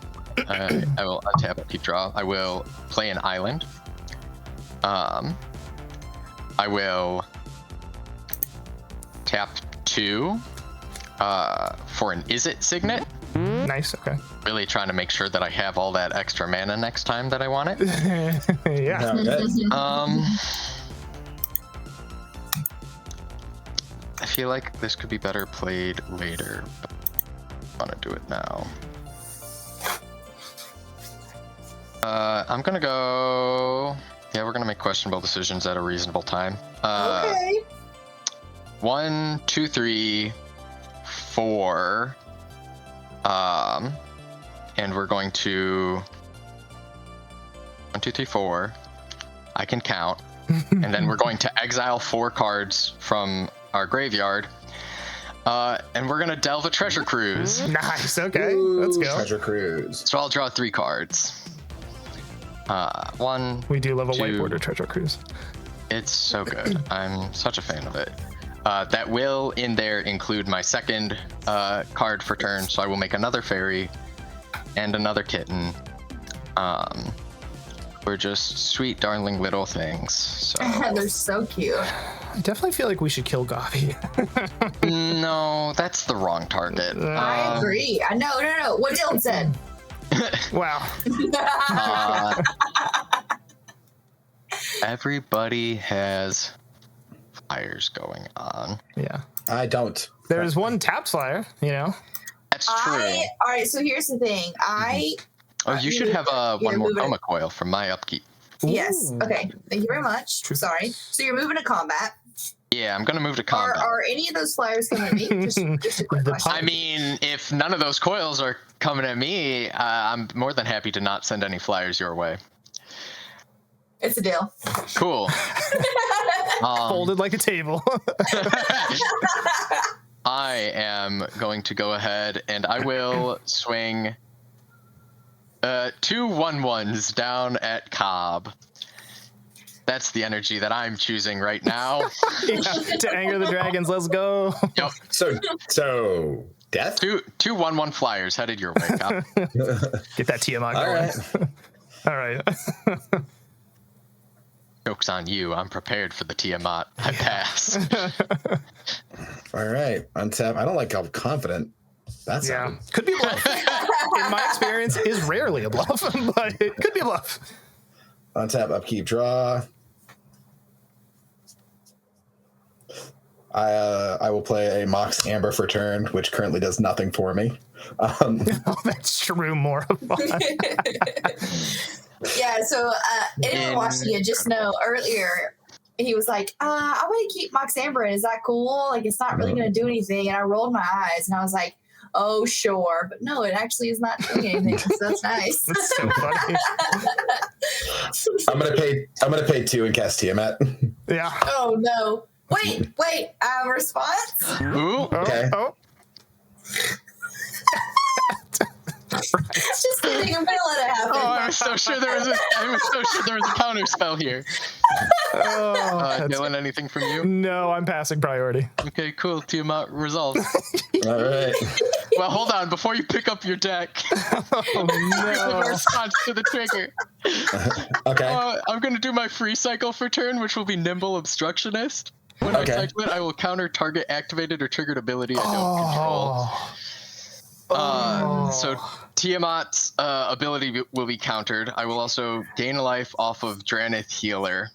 I will untap keep draw. I will play an island. I will tap 2 for an Is It Signet. Nice, okay. Really trying to make sure that I have all that extra mana next time that I want it. Yeah. Okay. I feel like this could be better played later, but I want to do it now. I'm gonna go. Yeah, we're gonna make questionable decisions at a reasonable time. Okay. 1, 2, 3, 4. And we're going to 1, 2, 3, 4. I can count. And then we're going to exile 4 cards from our graveyard. And we're gonna delve a treasure cruise. Nice, okay. Let's go. Treasure Cruise. So I'll draw 3 cards. 1. We do love a 2. white border treasure cruise. It's so good. I'm such a fan of it. That will in there include my second card for turn, so I will make another fairy and another kitten. We're just sweet, darling little things. So They're so cute. I definitely feel like we should kill Gavi. No, that's the wrong target. I agree. No. What Dylan said. Wow. Everybody has fires going on. Yeah. I don't. There's one tapped flyer, you know. That's true. All right, so here's the thing. You should have one more moving- Koma coil from my upkeep. Yes. Ooh. Okay. Thank you very much. True. Sorry. So you're moving to combat. Yeah, I'm gonna move to combat. Are any of those flyers coming at me? Just a quick The question. I mean, if none of those coils are coming at me, I'm more than happy to not send any flyers your way. It's a deal. Cool. Folded like a table. I am going to go ahead and I will swing 2 1/1s down at Cobb. That's the energy that I'm choosing right now. Yeah, to anger the dragons. Let's go. Yep. So death. Two 1/1 flyers headed your way, Cobb. Get that Tiamat All going. right. All right. Joke's on you. I'm prepared for the Tiamat. I pass. All right. Untap. I don't like how confident that Yeah. sounds. Could be a bluff. In my experience, is rarely a bluff, but it could be a bluff. Untap, upkeep, draw. I will play a Mox Amber for turn, which currently does nothing for me. Oh, that's true. More of fun. Yeah, so anyone watching it, just know earlier he was like, I want to keep Mox Amber. Is that cool? Like, it's not really going to do anything. And I rolled my eyes and I was like, oh, sure. But no, it actually is not doing anything. So that's nice. That's so funny. I'm gonna pay 2 and cast Tiamat. Yeah. Oh, no. Wait. Response? Ooh. Okay. Oh. Just kidding. I'm going to let it happen. Oh, I was so sure there was a counter spell here. Oh, Dylan, anything from you? no, I'm passing priority. Okay, cool. Tiamat resolved. All right. Well, hold on. Before you pick up your deck, Oh here's the no. response to the trigger. Okay. I'm going to do my free cycle for turn, which will be Nimble Obstructionist. When I Okay. cycle it, I will counter target activated or triggered ability I don't control. Oh. So Tiamat's ability will be countered. I will also gain life off of Dranith Healer.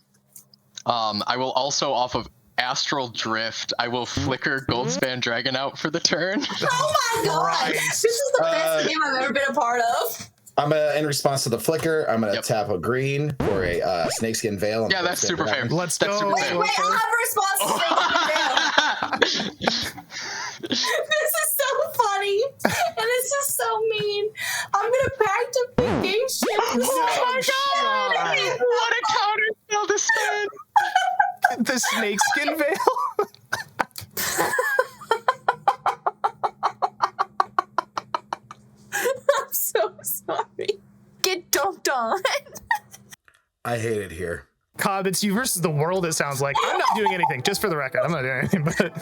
I will also off of Astral Drift. I will flicker Goldspan Dragon out for the turn. Oh, my God. Christ. This is the best game I've ever been a part of. I'm gonna, in response to the flicker, I'm gonna Yep. tap a green for a snakeskin veil. Yeah, that's super fair. Let's That's go. super Wait, fair. I'll have a response to This is so funny. And it's just so mean. I'm going to pack to big game shit. Oh my God! What a counter spell to spend! The snakeskin veil. I'm so sorry. Get dumped on. I hate it here. Cobb, it's you versus the world, it sounds like. I'm not doing anything, just for the record. I'm not doing anything, but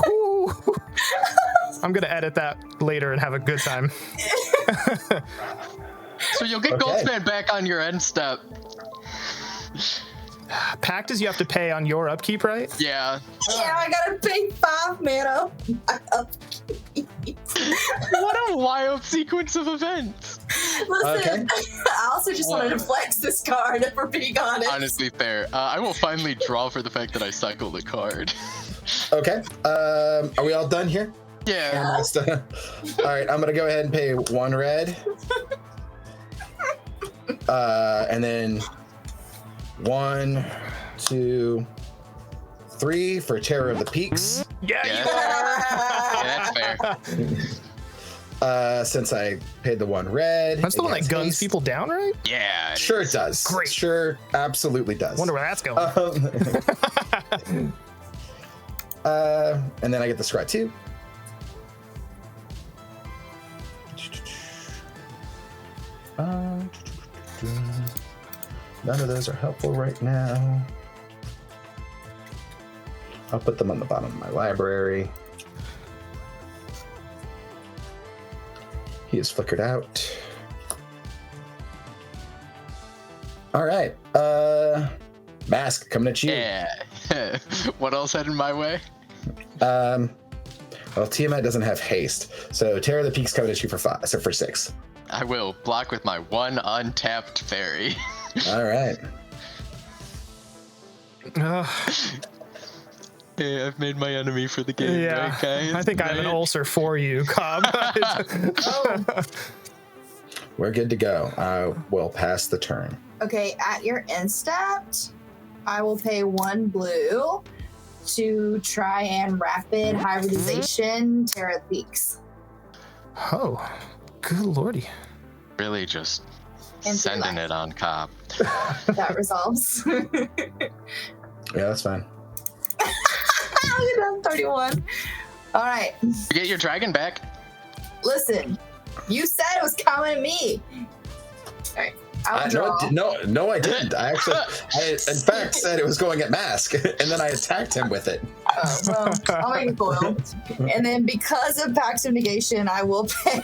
Whew. I'm gonna edit that later and have a good time. So you'll get Okay. Goldspan back on your end step. Pact is you have to pay on your upkeep, right? Yeah. Yeah, I got to pay 5 mana. What a wild sequence of events. Listen, Okay. I also just wanted to flex this card, if we're being honest. Honestly fair. I will finally draw for the fact that I cycled a card. Okay. Are we all done here? Yeah. All right. I'm gonna go ahead and pay 1 red. And then 1, 2, 3 for Terror of the Peaks. Yeah, Yeah. you are. Yeah, that's fair. Since I paid the 1 red. That's the one that against guns haste. people down, right? Yeah. Sure it does. Great. Sure, absolutely does. Wonder where that's going. And then I get the scry 2. None of those are helpful right now. I'll put them on the bottom of my library. He is flickered out. All right. Mask coming at you. Yeah. What else headed my way? Well, Tiamat doesn't have haste, so Terror of the Peak's coming at you for 5, so for 6. I will block with my 1 untapped fairy. All right. Hey, I've made my enemy for the game. Yeah, right, guys? I think I have an ulcer for you, Cobb. We're good to go. I will pass the turn. Okay, at your end step, I will pay 1 blue to try and rapid hybridization Terra of the Peaks. Oh, good lordy. Really just And sending life. it on Cobb. That resolves. Yeah, that's fine. I'm 31. All right. You get your dragon back. Listen, you said it was coming at me. All right. I'll draw. No, I didn't. I in fact said it was going at Mask, and then I attacked him with it. Oh, well, I'll make a foil. And then because of Pact of Negation, I will pay.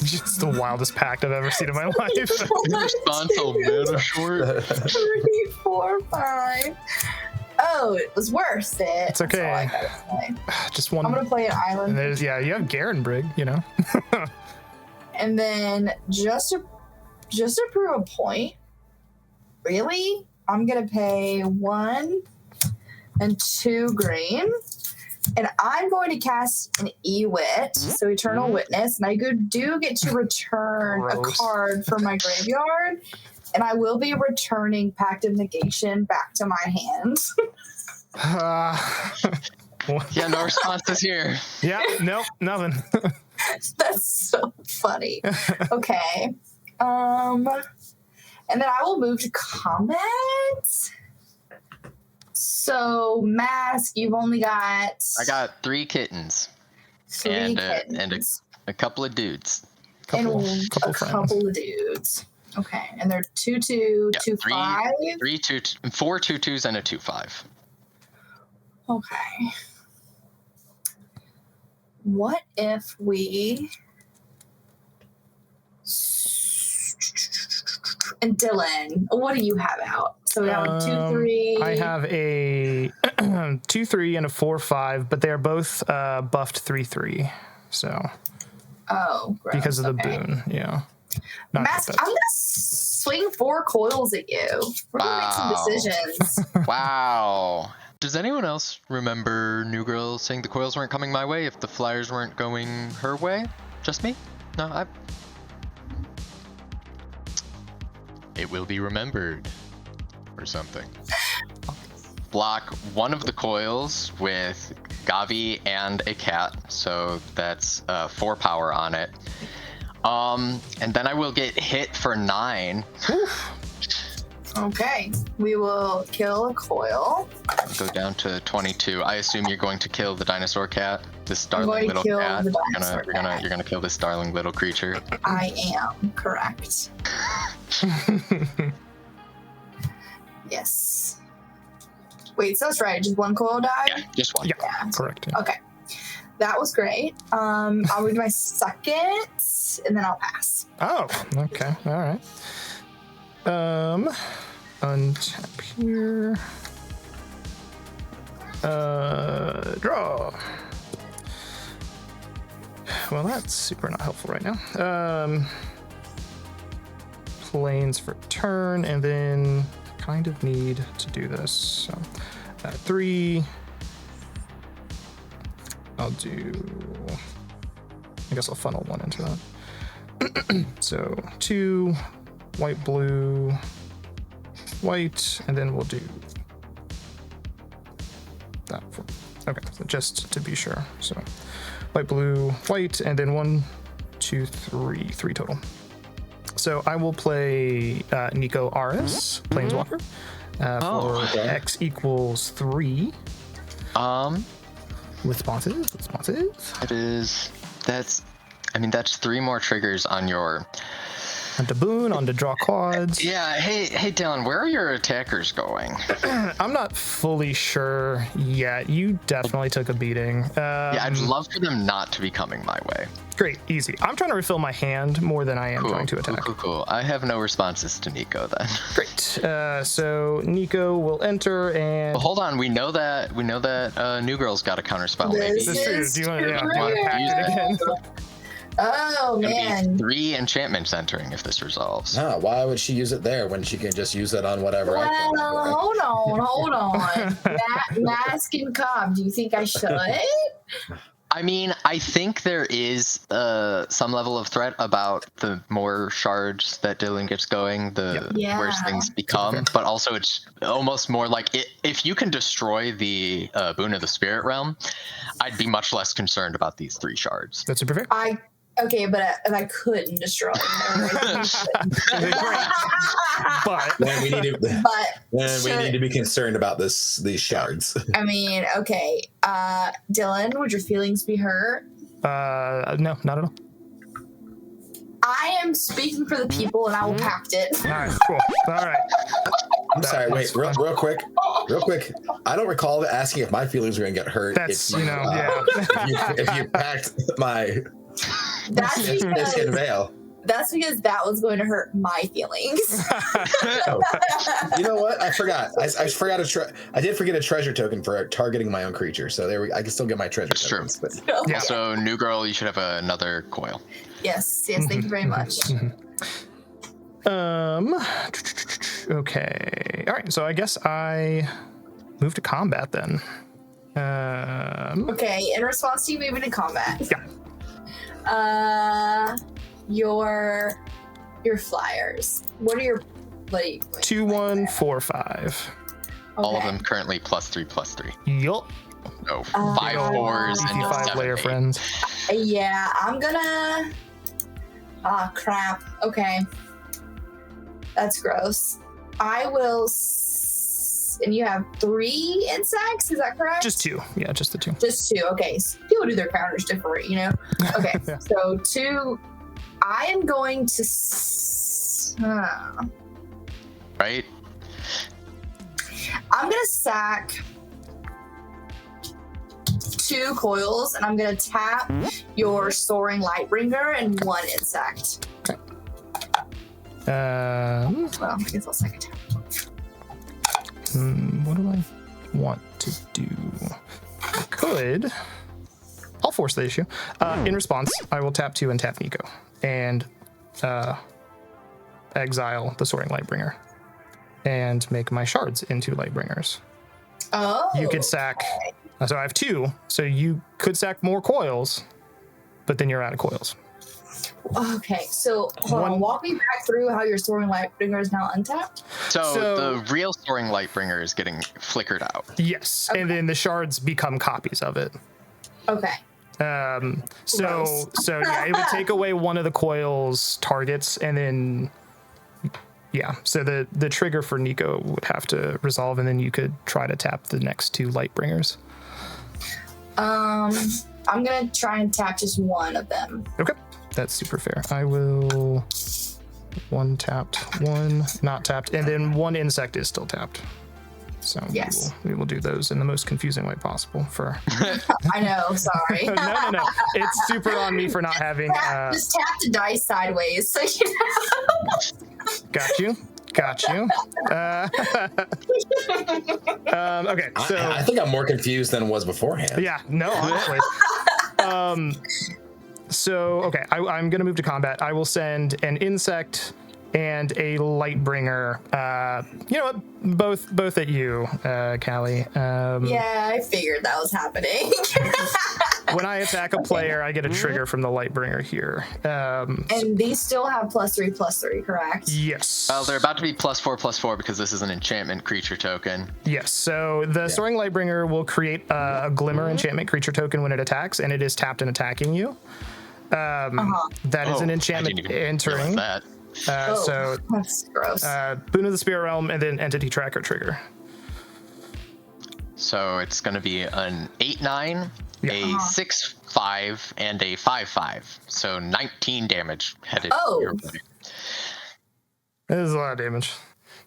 It's the wildest pact I've ever seen in my life. Responsible mana short. 3, 4, 5. Oh, it was worth it. It's okay. That's all I gotta say. Just one. I'm gonna play an And island. there's, yeah, you have Garen Brig, you know. And then just to prove a point, really, I'm gonna pay 1 and 2 green, and I'm going to cast an Ewit, so Eternal Witness, and I do get to return a Gross. card from my graveyard, and I will be returning Pact of Negation back to my hand. Yeah, no responses here. Yeah, nope, nothing. That's so funny. Okay. And then I will move to comment. So, Mask, you've only got... I got 3 kittens 3 and kittens. a couple of dudes. Couple a friends. couple of dudes. Okay, and they're 2/2, Yeah, 2/5. 4 2/2s and a 2/5. Okay. What if we... And Dylan, what do you have out? So we have 2/3. I have a 2/3 and a 4/5, but they are both buffed 3/3. So Oh, gross. because of the Okay. boon, yeah. Not Mask, that- I'm gonna swing 4 coils at you. We're gonna make Wow. some decisions. Wow. Does anyone else remember New Girl saying the coils weren't coming my way if the flyers weren't going her way? Just me? No, It will be remembered. Or something. Block 1 of the coils with Gavi and a cat, so that's 4 power on it. And then I will get hit for 9. Okay, we will kill a coil. Go down to 22. I assume you're going to kill the dinosaur cat, this I'm darling going to little kill cat. the dinosaur cat. You're gonna kill this darling little creature. I am correct. Yes. Wait, so that's right. Just 1 coil died? Yeah, just 1. Yeah, Yeah. correct. Yeah. Okay. That was great. I'll do my second, and then I'll pass. Oh, okay, all right. Untap here. Draw. Well, that's super not helpful right now. Planes for turn, and then kind of need to do this. So, 3. I'll do. I guess I'll funnel 1 into that. So 2, white, blue, white, and then we'll do that. Okay, so just to be sure. So white, blue, white, and then 1, 2, 3 total. So I will play Nico Aris, Planeswalker, for X equals 3. Responses. It is. That's 3 more triggers on your onto boon, onto draw cards. Yeah, hey Dylan, where are your attackers going? I'm not fully sure yet. You definitely took a beating. Yeah, I'd love for them not to be coming my way. Great, easy. I'm trying to refill my hand more than I am trying to attack. Cool. I have no responses to Nico then. Great. So Nico will enter and. Well, hold on. We know that New Girl's got a counterspell. Maybe. That's true. Do you want to pack use it again? Oh man. 3 enchantments entering if this resolves. Huh, why would she use it there when she can just use it on whatever I Well, want? hold on. Mask and Cobb, do you think I should? I mean, I think there is some level of threat about the more shards that Dylan gets going, the worse things become. But also, it's almost more like if you can destroy the Boon of the Spirit Realm, I'd be much less concerned about these 3 shards. That's super fair. Okay, but if I couldn't destroy But Then we need to be concerned about these shards. I mean, okay. Dylan, would your feelings be hurt? no, not at all. I am speaking for the people and I will pact it. All right, cool. All right. I'm sorry, wait, real quick. I don't recall asking if my feelings were gonna get hurt. That's, if you packed my Biscuit Veil. That's because that was going to hurt my feelings. Oh. You know what? I forgot. I forgot I did forget a treasure token for targeting my own creature. So I can still get my treasure tokens. True. But... Yeah. Also, New Girl, you should have another coil. Yes, thank you very much. Okay. All right. So I guess I move to combat then. Okay, in response to you moving to combat. Yeah. Your flyers. What are you 2, 1, 4, 5. All of them currently +3/+3. Yup. No, 5 4s and just 5 7 layer 8. friends. Yeah, I'm gonna. Ah, crap. Okay. That's gross. I will. And you have 3 insects, is that correct? Just 2. Yeah, just the 2. Just 2. Okay. So people do their counters different, you know? Okay. Yeah. So 2. I am going to. Right? I'm gonna sack 2 coils, and I'm gonna tap your Soaring Lightbringer and 1 insect. Well, I guess I'll sack a tap. What do I want to do? I could. I'll force the issue. In response, I will tap 2 and tap Nico and exile the Soaring Lightbringer and make my shards into Lightbringers. Oh. You could sack. So I have 2. So you could sack more coils, but then you're out of coils. Okay, so hold on, walk me back through how your Soaring Lightbringer is now untapped. So the real Soaring Lightbringer is getting flickered out. Yes, and then the shards become copies of it. Okay. So yeah, it would take away one of the coil's targets, and then so the trigger for Nico would have to resolve, and then you could try to tap the next 2 Lightbringers. I'm gonna try and tap just one of them. Okay. That's super fair. I will 1 tapped, 1 not tapped, and then 1 insect is still tapped. So we will do those in the most confusing way possible for. I know, sorry. No. It's super on me for not having. Just tap the dice sideways, so you know. Got you. Okay, so I think I'm more confused than I was beforehand. Yeah, no, honestly. So, okay, I'm going to move to combat. I will send an insect and a Lightbringer. You know what? Both at you, Callie. Yeah, I figured that was happening. When I attack a player, I get a trigger from the Lightbringer here. And these still have +3/+3, correct? Yes. Well, they're about to be +4/+4 because this is an enchantment creature token. Yes. So the Soaring Lightbringer will create a Glimmer enchantment creature token when it attacks, and it is tapped and attacking you. That is an enchantment entering. That. So that's gross. Boon of the Spirit Realm and then Entity Tracker trigger. So it's going to be an 8/9, a 6/5, and a 5/5. So 19 damage headed your way. That is a lot of damage.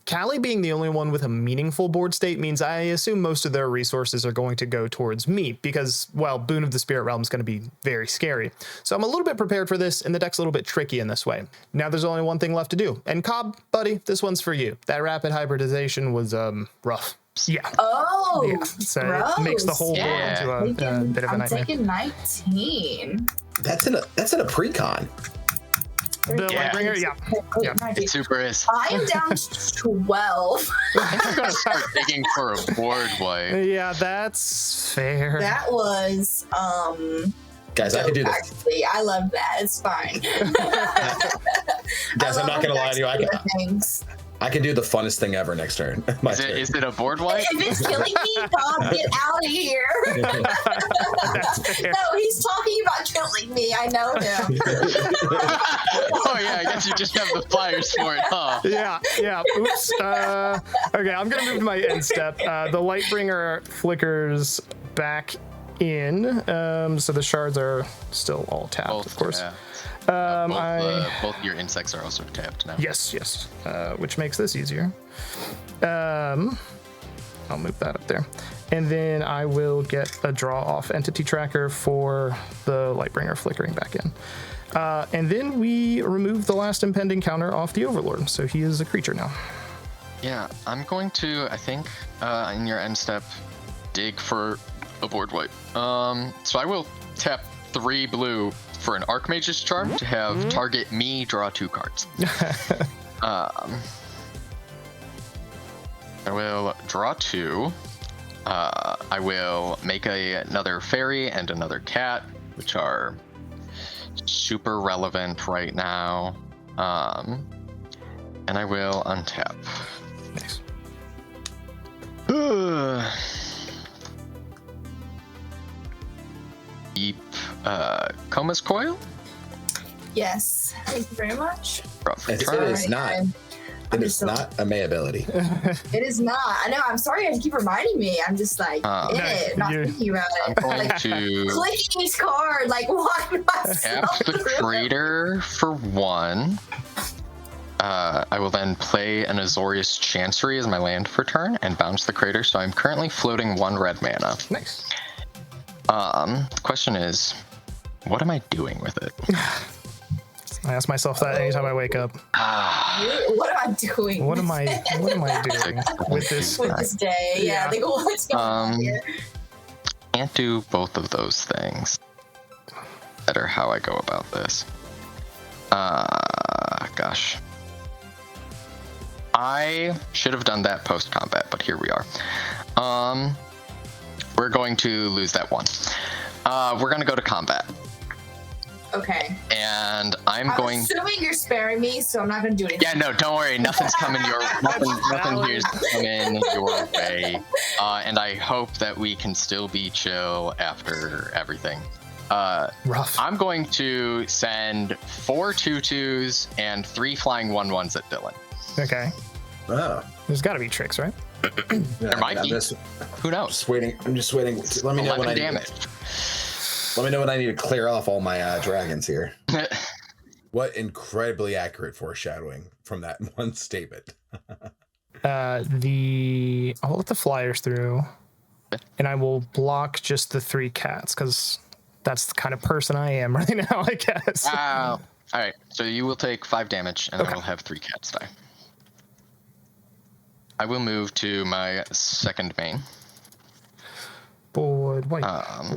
Callie being the only one with a meaningful board state means I assume most of their resources are going to go towards me because, well, Boon of the Spirit Realm is going to be very scary. So I'm a little bit prepared for this, and the deck's a little bit tricky in this way. Now there's only one thing left to do. And Cobb, buddy, this one's for you. That rapid hybridization was rough. Yeah. Oh, Yeah. So gross. it makes the whole board into a bit of a I'm nightmare. taking 19. That's in a pre-con. The Yeah. Lightbringer, yeah. Yeah. It super is. I am down to 12. I'm gonna start digging for a board wipe. Yeah, that's fair. That was Guys, I can do this. actually. I love that. It's fine. Guys, I'm not gonna lie to you. I can do the funnest thing ever next turn. My turn. Is it a board wipe? If it's killing me, God, get out of here. That's fair. No, he's talking about killing me. I know him. Oh yeah, I guess you just have the flyers for it, huh? Yeah. Oops. Okay, I'm gonna move to my end step. The Lightbringer flickers back in, so the shards are still all tapped, of course. Yeah. I Both your insects are also tapped now. yes, which makes this easier. I'll move that up there, and then I will get a draw off entity tracker for the Lightbringer flickering back in. And then we remove the last impending counter off the Overlord, so he is a creature now. Yeah, I'm going to, I think, in your end step, dig for a board wipe. So I will tap 3 blue for an Archmage's Charm to have target me draw 2 cards. I will draw 2. I will make another fairy and another cat, which are super relevant right now. And I will untap. Nice. Deep Coma's Coil? Yes. Thank you very much. Rough It return. is not. It is not a May ability. It is not. I know. I'm sorry. I keep reminding me. I'm just like, not you're- thinking about I'm it. going Like, to clicking each card, like walking tap myself the through. Crater for 1. I will then play an Azorius Chancery as my land for turn and bounce the Crater, so I'm currently floating 1 red mana. Nice. The question is, what am I doing with it? I ask myself that anytime I wake up. What am I doing? What am I doing with this? with this day? Yeah. Like, what's going on here? Can't do both of those things. Better how I go about this. Gosh. I should have done that post-combat, but here we are. We're going to lose that one. We're going to go to combat. Okay. And I'm going... assuming you're sparing me, so I'm not going to do anything. Yeah, no, don't worry. Nothing's coming nothing here's coming your way. And I hope that we can still be chill after everything. Rough. I'm going to send 4 2/2s and 3 flying 1/1s at Dylan. Okay. Oh. There's got to be tricks, right? There might be. Who knows? Just waiting. I'm just waiting. Let me know 11 when I damage. Let me know when I need to clear off all my dragons here. What incredibly accurate foreshadowing from that one statement. I'll let the flyers through, and I will block just the 3 cats because that's the kind of person I am right now, I guess. Wow. All right. So you will take 5 damage, and Okay. I will have 3 cats die. I will move to my second main. Board white.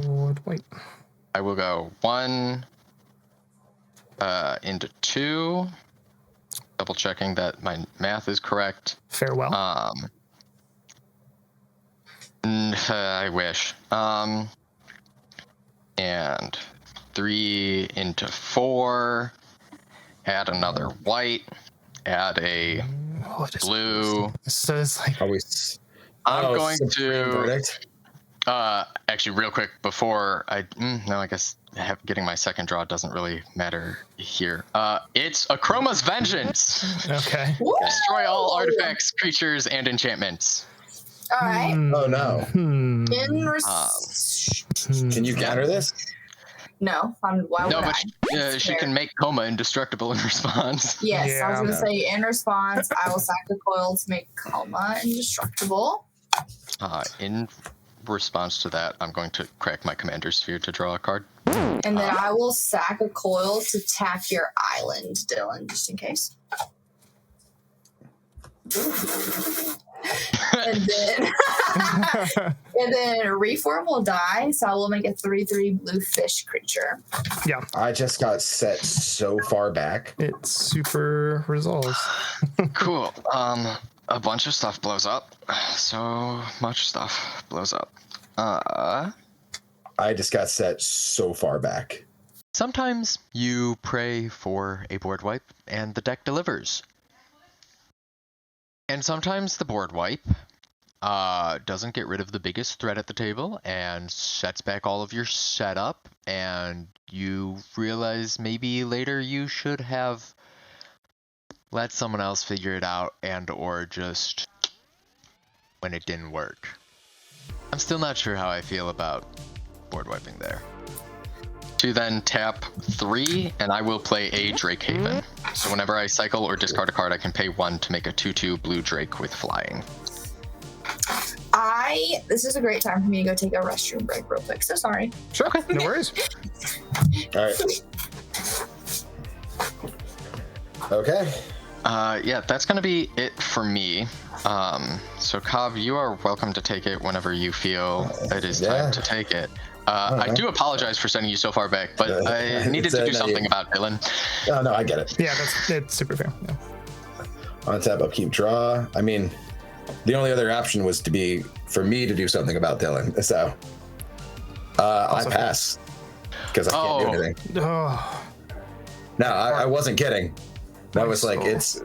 Board white. I will go 1 into 2. Double checking that my math is correct. Farewell. I wish. And 3 into 4. Add another white. Add a What is blue. So it's like Always. I'm going Supreme to Verdict. actually real quick before I I guess getting my second draw doesn't really matter here. It's Akroma's Vengeance. okay. Destroy all artifacts, creatures, and enchantments. All right. Oh no. In Can you counter this? No, why would No, but I? she can make Koma indestructible in response. Yes, I was Yeah. gonna say in response, I will sack the coil to make Koma indestructible. In response to that, I'm going to crack my commander sphere to draw a card. And then I will sack a coil to tap your island, Dylan, just in case. and then Reform will die, so I will make a 3/3 blue fish creature. Yeah, I just got set so far back. it super resolves. Cool. A bunch of stuff blows up. So much stuff blows up. I just got set so far back. Sometimes you pray for a board wipe and the deck delivers. And sometimes the board wipe doesn't get rid of the biggest threat at the table and sets back all of your setup, and you realize maybe later you should have let someone else figure it out, and or just when it didn't work. I'm still not sure how I feel about board wiping there. To then tap 3, and I will play a Drake Haven. So whenever I cycle or discard a card, I can pay 1 to make a 2/2 blue Drake with flying. This is a great time for me to go take a restroom break real quick, so sorry. Sure, no worries. All right. Okay. Yeah, that's gonna be it for me. So Cobb, you are welcome to take it whenever you feel it is time to take it. I do apologize for sending you so far back, but I needed to do something about Dylan. Oh, no, I get it. Yeah, it's super fair. Yeah. On tap, upkeep, draw. I mean, the only other option was for me to do something about Dylan. So I pass because I can't do anything. Oh, No, I wasn't kidding. That was like, it's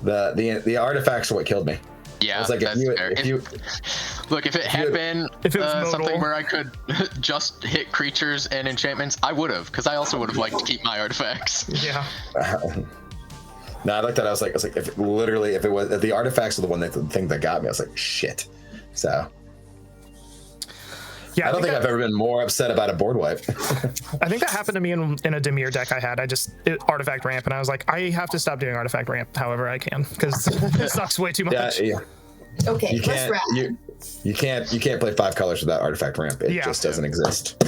the artifacts are what killed me. Yeah, it's like that's fair. if you Look, if it had been If it was something modal. where I could just hit creatures and enchantments, I would have, because I also would have liked to keep my artifacts. yeah. No, I like that. I was like, if the artifacts are the thing that got me, I was like, shit. So Yeah, I don't think I've ever been more upset about a board wipe. I think that happened to me in a Dimir deck I had. Artifact ramp, and I was like, I have to stop doing artifact ramp however I can, because it sucks way too much. Yeah. Okay, You let's wrap. can't play 5 colors without artifact ramp. It Yeah. just doesn't exist.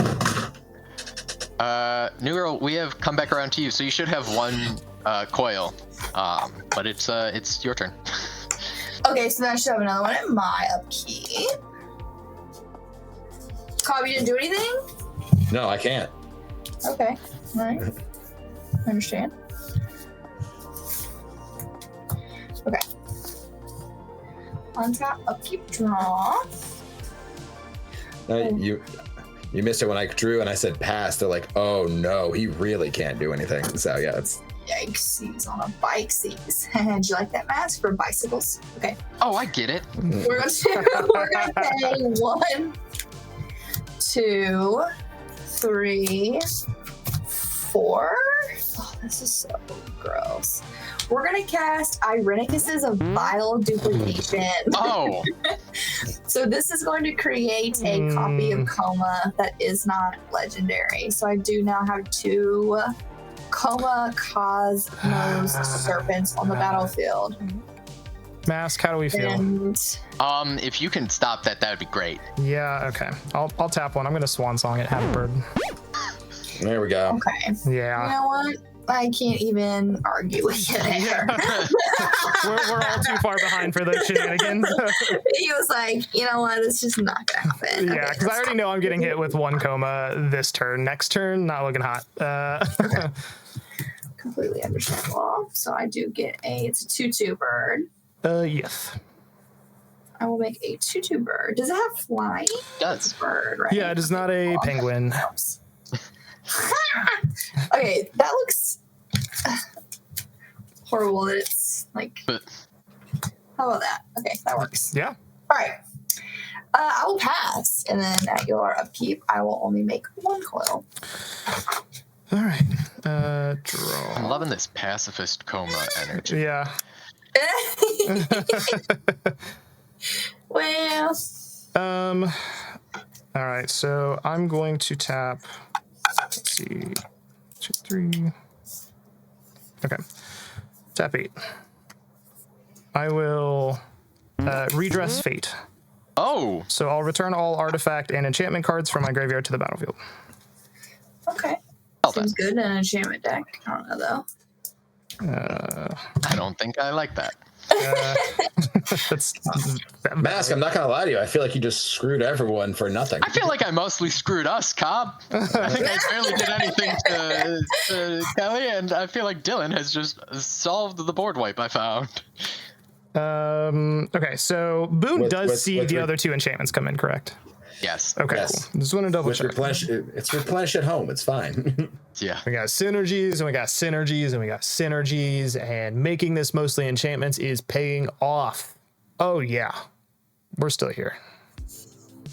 New Girl, we have come back around to you, so you should have 1 coil. But it's your turn. Okay, so then I should have another one in my upkeep. Cobb, you didn't do anything? No, I can't. Okay, all right. I understand. Okay. Untap, upkeep, draw. You missed it when I drew and I said pass. They're like, oh no, he really can't do anything. So yeah, it's Yikes, he's on a bike seats. Do you like that mask for bicycles? Okay. Oh, I get it. We're gonna pay 1, 2, 3, 4. Oh, this is so gross. We're gonna cast Irenicus's of Vile Duplication. Oh, So this is going to create a copy of Koma that is not legendary. So I do now have 2 Koma Cosmos Serpents on the battlefield. Mask, how do we feel? And if you can stop that, that would be great. Yeah, okay. I'll tap 1. I'm gonna swan song it, have a bird. there we go. okay. Yeah. You know what? I can't even argue with you there. we're all too far behind for those shenanigans. He was like, you know what? It's just not gonna happen. Yeah, Okay, because I already know I'm getting hit with 1 Koma this turn. Next turn, not looking hot. completely understandable. So I do get it's a 2/2 bird. Yes. I will make a 2/2 bird. Does it have flying? It does. Bird, right? Yeah, it is not a penguin. Helps. Okay, that looks horrible. That it's like. But How about that? Okay, that works. Yeah. All right. I will pass, and then at your upkeep, I will only make 1 coil. All right. I'm Draw. loving this pacifist Koma energy. Yeah. Well, All right. So I'm going to tap see. 2, 3. Okay. Tap 8. I will redress fate. Oh, So I'll return all artifact and enchantment cards from my graveyard to the battlefield. Okay. well Seems then. good in an enchantment deck. I don't know though. I don't think I like that. That's Mask, I'm not gonna lie to you. I feel like you just screwed everyone for nothing. I feel like I mostly screwed us, Cobb. I think I barely did anything to Kelly, and I feel like Dylan has just solved the board wipe I found. Okay, so Boone does see the re- other 2 enchantments come in, correct? Yes. Okay, Yes. cool. Just want to double With check. it's replenished at home. It's fine. Yeah. We got synergies, and we got synergies, and we got synergies, and making this mostly enchantments is paying off. Oh, yeah. We're still here.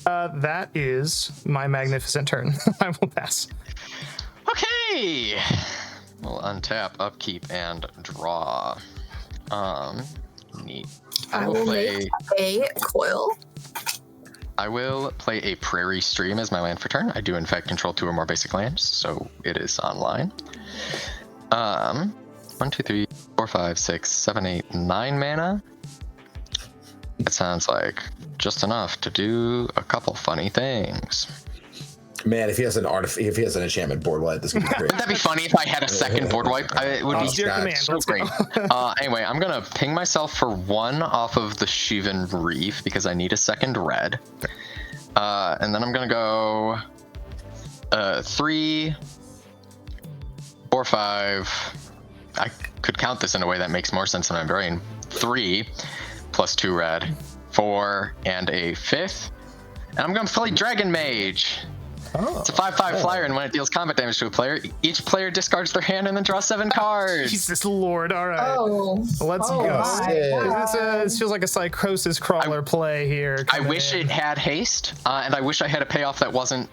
That is my magnificent turn. I will pass. Okay. We'll untap, upkeep, and draw. Neat. I will make a coil. I will play a Prairie Stream as my land for turn. I do in fact control 2 or more basic lands, so it is online. 1, 2, 3, 4, 5, 6, 7, 8, 9 mana. That sounds like just enough to do a couple funny things. Man, if he has an enchantment board wipe, this could be great. Wouldn't that be funny if I had a second board wipe? It would be It's your command. so Let's go. great. Anyway, I'm gonna ping myself for 1 off of the Shivan Reef because I need a second red. And then I'm gonna go 3, 4, 5. I could count this in a way that makes more sense in my brain. 3 plus 2 red, 4, and a 5th. And I'm gonna play Dragon Mage. Oh. It's a 5/5 flyer, and when it deals combat damage to a player, each player discards their hand and then draws 7 cards. Jesus Lord, all right. Oh. Let's Oh, go. my. This feels like a Psychosis crawler play here. I coming wish in. it had haste, and I wish I had a payoff that wasn't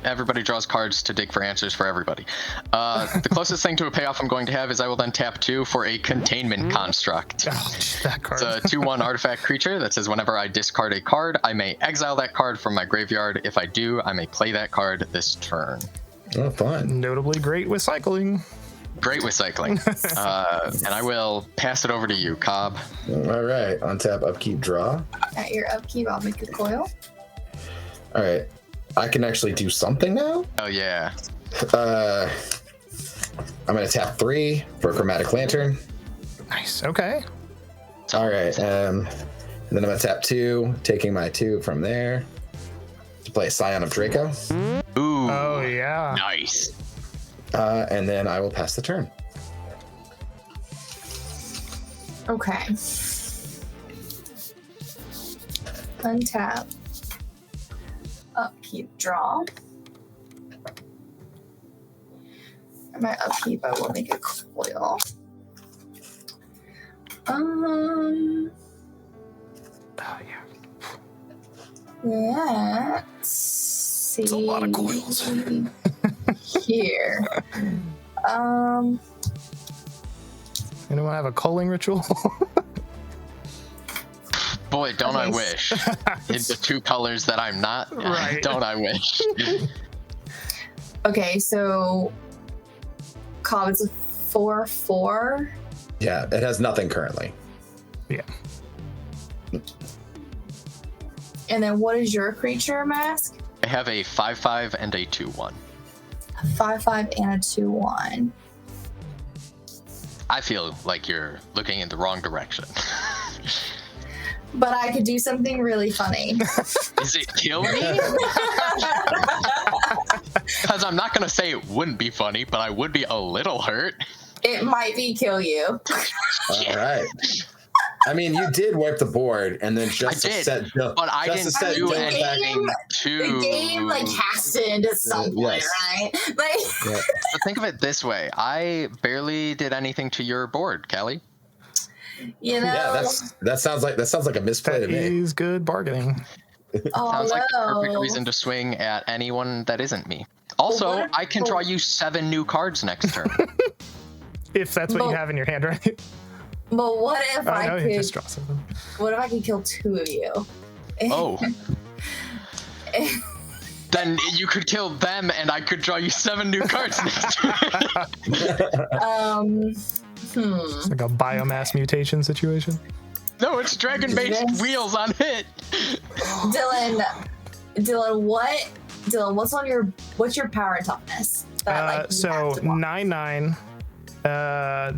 everybody draws cards to dig for answers for everybody. The closest thing to a payoff I'm going to have is I will then tap 2 for a Containment Construct. Oh, that card. It's a 2/1 artifact creature that says whenever I discard a card, I may exile that card from my graveyard. If I do, I may play that card this turn. Oh, fun. Notably great with cycling. Great with cycling. And I will pass it over to you, Cobb. All right. Untap, upkeep, draw. At your upkeep, I'll make a coil. All right. I can actually do something now. Oh, yeah. I'm going to tap 3 for a Chromatic Lantern. Nice. Okay. All right. And then I'm going to tap 2, taking my 2 from there to play Scion of Draco. Ooh. Oh yeah. Nice. And then I will pass the turn. Okay. Untap. Upkeep, draw. And my upkeep, I will make a coil. Oh yeah. Let's see. It's a lot of coils. Here. Anyone have a culling ritual? Boy, don't I Okay. wish. In the 2 colors that I'm not, Right. don't I wish. Okay, so Cobb, it's a 4/4. Yeah, it has nothing currently. Yeah. And then what is your creature, Mask? I have a 5/5 and a 2/1. A 5/5 and a 2/1. I feel like you're looking in the wrong direction. But I could do something really funny. Is it kill me? Because I'm not going to say it wouldn't be funny, but I would be a little hurt. It might be kill you. All right. I mean, you did wipe the board, and then just I to did, set, but I just didn't to set do Dylan back- anything to... The game like has to end at some point, Yes. right? Like Yeah. But think of it this way. I barely did anything to your board, Kelly. you know. Yeah, that sounds like a misplay to That me. is good bargaining. oh Sounds like the perfect no. reason to swing at anyone that isn't me. Also, Well, what- I can draw you 7 new cards next turn. If that's what you Well- have in your hand, right? But what if Oh I no, you could? just draw something. What if I could kill 2 of you? Oh. then you could kill them, and I could draw you 7 new cards next turn. It's like a biomass mutation situation. No, it's dragon-based wheels on hit. Dylan, what's your power and toughness? That, So 9/9.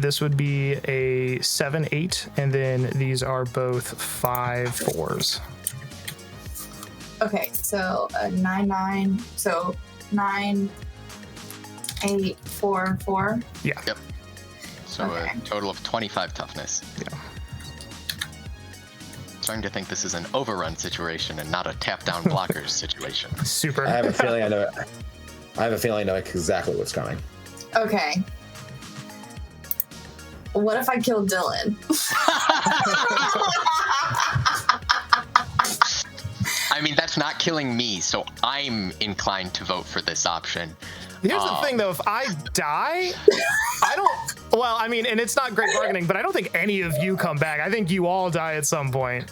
This would be a 7/8, and then these are both 5/4s. Okay, so 9/9. So 9, 8, 4, 4. Yeah. Yep. So Okay. a total of 25 toughness. Yeah. Starting to think this is an overrun situation and not a tap-down blockers situation. Super. I have a feeling I know it. I have a feeling I know exactly what's coming. Okay. What if I kill Dylan? I mean, that's not killing me, so I'm inclined to vote for this option. Here's the thing, though. If I die, I don't... Well, I mean, and it's not great bargaining, but I don't think any of you come back. I think you all die at some point.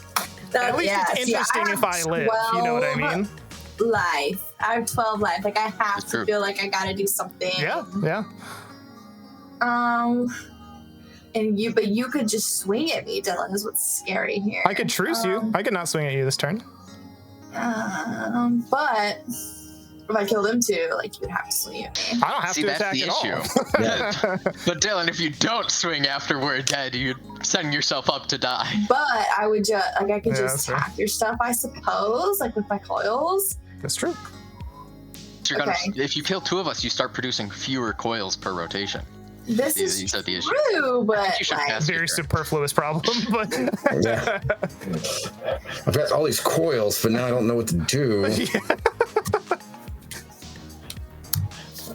At least it's interesting if I live. You know what I mean? Life. I have 12 life. Like, I have to feel like I gotta do something. Yeah, yeah. But you could just swing at me, Dylan, is what's scary here. I could truce you. I could not swing at you this turn. But if I killed him too, like, you'd have to swing at me. I don't have to that's attack the at issue. all. But Dylan, if you don't swing after we're dead, you're setting yourself up to die. But I would just, like, I could Yeah, just that's attack your stuff, I suppose, like with my coils. That's true. So you're gonna, if you kill 2 of us, you start producing fewer coils per rotation. This These is are the issue. true, but You should like, pass Very your turn. superfluous problem, but Yeah. I've got all these coils, but now I don't know what to do.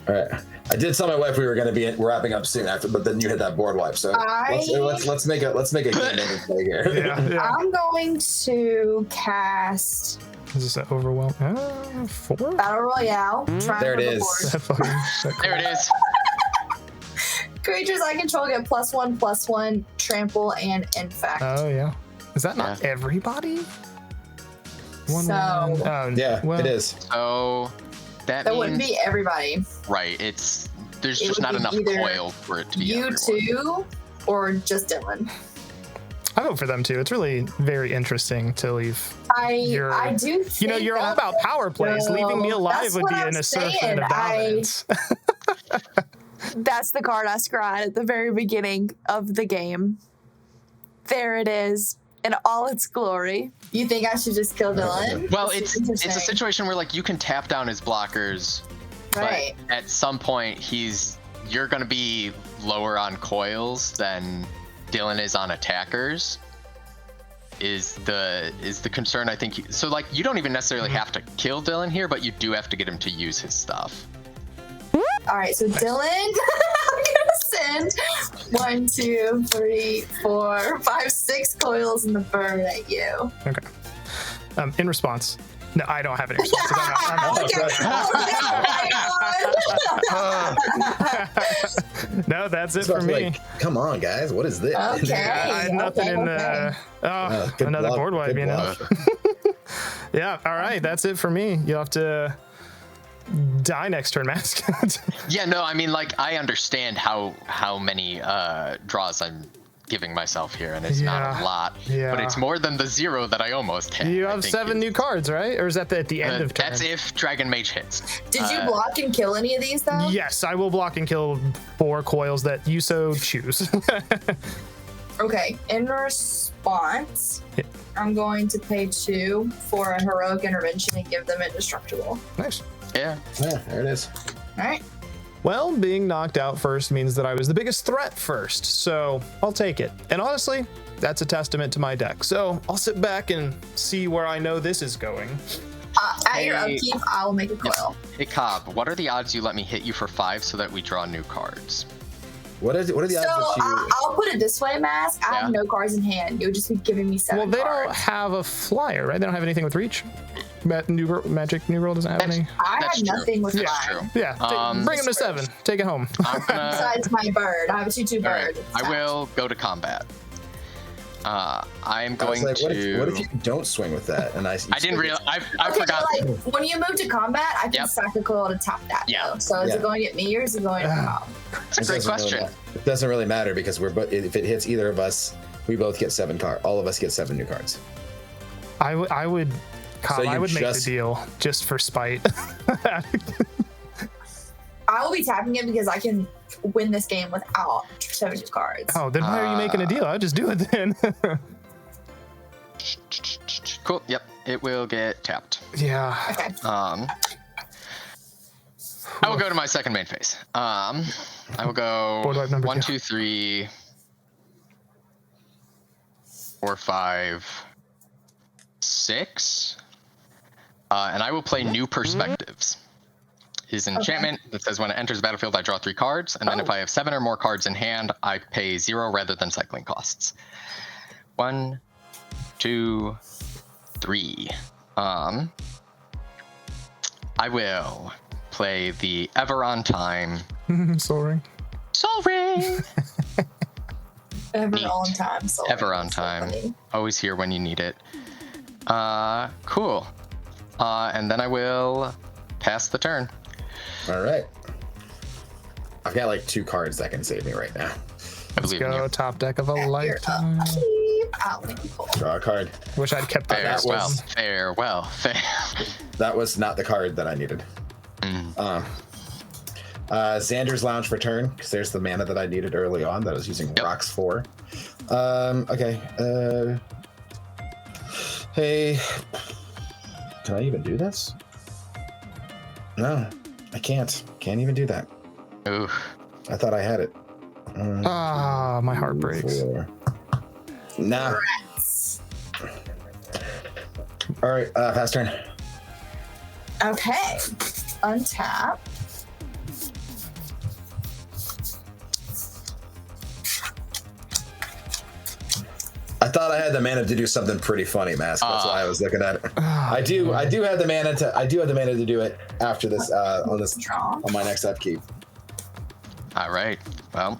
All right. I did tell my wife we were going to be wrapping up soon after, but then you hit that board wipe. So let's make a game over play here. yeah. I'm going to cast Is this an overwhelm? 4? Battle Royale. There it is. There it is. Creatures I control get +1/+1, trample, and infect. Oh, yeah. Is that not everybody? One. Oh, Yeah, well, it is. So that That wouldn't means be everybody. right. There's It just would not be enough either coil for it to be You everyone. two, or just Dylan. I vote for them too. It's really very interesting to leave. I do. Think You know, you're all about power plays. Leaving me alive that's would what be I'm an assertion saying. of dominance. That's the card I scryed at the very beginning of the game. There it is in all its glory. You think I should just kill Dylan? Well, That's it's a interesting. situation where like you can tap down his blockers, Right. but at some point you're gonna be lower on coils than Dylan is on attackers. Is the concern, I think. So like you don't even necessarily have to kill Dylan here, but you do have to get him to use his stuff. All right, so Dylan, I'm gonna send 1, 2, 3, 4, 5, 6 coils in the bird at you. Okay. In response. No, I don't have any response. No, that's it for me. Like, come on, guys. What is this? Okay. I had nothing in the. Oh, Good another luck, board wipe, good you know? luck. Yeah, all right, that's it for me. You'll have to die next turn, Mask. Yeah, no, I mean like I understand how many draws I'm giving myself here, and it's not a lot, but it's more than the 0 that I almost had. You I have think 7 new cards, right? Or is that at the end of turn? That's if Dragon Mage hits. Did you block and kill any of these though? Yes, I will block and kill 4 coils that you so choose. Okay. In response, Yeah. I'm going to pay 2 for a heroic intervention and give them indestructible. Nice. Yeah. Yeah, there it is. All right. Well, being knocked out first means that I was the biggest threat first, so I'll take it. And honestly, that's a testament to my deck. So I'll sit back and see where I know this is going. At your Hey. upkeep, I will make a coil. Hey Cobb, what are the odds you let me hit you for 5 so that we draw new cards? What are the odds So that you... I'll put it this way, Mask. I have Yeah. no cards in hand. You'll just be giving me 7 Well, they cards. don't have a flyer, right? They don't have anything with reach. MagicNewGirl doesn't have any. I That's have true. nothing with That's mine. true. Yeah, bring him to 7. Take it home. I'm gonna. Besides my bird. I have a 2/2 All right, bird. I will go to combat. I'm I was going like, to. what if you don't swing with that? And I didn't realize. I Okay, forgot. so, like, when you move to combat, I can Yep. sack a coil to tap that. Yeah. Though. So is Yeah. it going at me or is it going at Cobb? It's a great question. It doesn't really matter because we're if it hits either of us, we both get 7 cards. All of us get 7 new cards. I would, Cobb, you I would make the just- deal just for spite. I will be tapping it because I can win this game without 7 new cards. Oh, then why are you making a deal? I'll just do it then. Cool. Yep. It will get tapped. Yeah. Okay. I will go to my second main phase. I will go Board wipe number 1, 2. 2, 3, 4, 5, 6. And I will play New Perspectives. His enchantment that says when it enters the battlefield, I draw 3 cards, and then if I have 7 or more cards in hand, I pay 0 rather than cycling costs. 1, 2, 3. I will play the Ever on Time. Sorry. Sorry. Ever Neat. on time. So Ever on time. Always here when you need it. Cool. And then I will pass the turn. All right. I've got like 2 cards that can save me right now. I Let's believe in go you. top deck of a lifetime. I'll make you pull. Draw a card. Wish I'd kept that. Farewell. That was not the card that I needed. Xander's Lounge for turn, because there's the mana that I needed early on that I was using rocks for. Okay. Hey. Can I even do this? No, I can't. Can't even do that. Ooh. I thought I had it. My heart breaks. 4. Nah. All right, pass turn. Okay. Untap. I thought I had the mana to do something pretty funny, Mask. That's why I was looking at it. I do have the mana to do it after this Draw. on my next upkeep. All right. Well,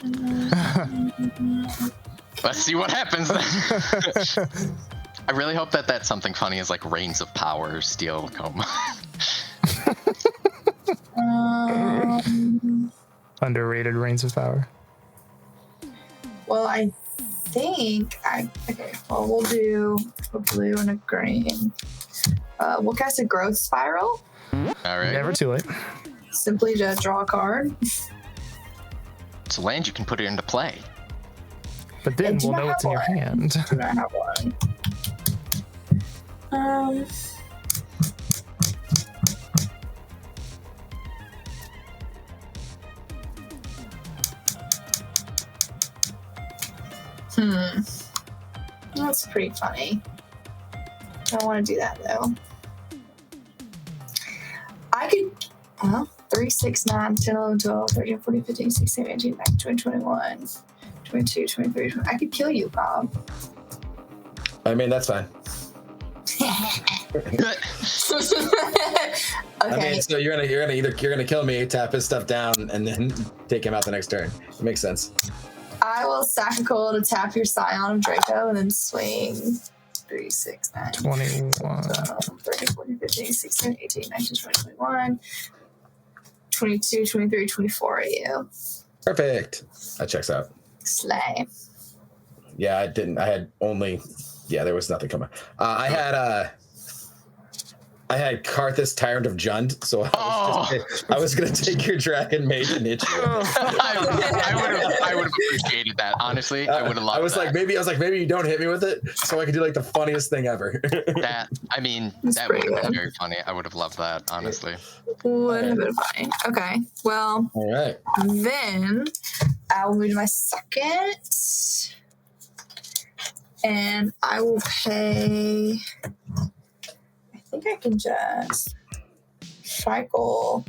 let's see what happens then. I really hope that that's something funny as like Reigns of Power, Steel Coma. Underrated Reigns of Power. Well, I think okay. Well, we'll do a blue and a green. We'll cast a growth spiral. All right. Never too late. Simply to draw a card. It's a land, you can put it into play. But then And do we'll not know what's in your have hand. Do not have one. That's pretty funny. I don't want to do that though. I could, well, 3, 6, 9, 10, 11, 12, 13, 14, 15, 16, 18, 19, 20, 21, 22, 23, 20. I could kill you, Bob. I mean, that's fine. Okay. I mean, so you're gonna kill me, tap his stuff down, and then take him out the next turn. It makes sense. I will sack a coil to tap your Scion of Draco and then swing 3, 6, 9, 21. 13, 14, 15, 16, 18, 19, 20, 21, 22, 23, 24 at you. Perfect. That checks out. Slay. Yeah, I didn't. I had only. Yeah, there was nothing coming. I had Karthus, Tyrant of Jund, so I was gonna take your Dragon Mage and hit you. I would have appreciated that. Honestly, I would have loved I was that. like, maybe you don't hit me with it, so I could do like the funniest thing ever. That It's that would pretty have been good. very funny. I would have loved that, honestly. Would have been fine. Okay. Well, All right. then I will move to my second. And I will pay. I think I can just cycle.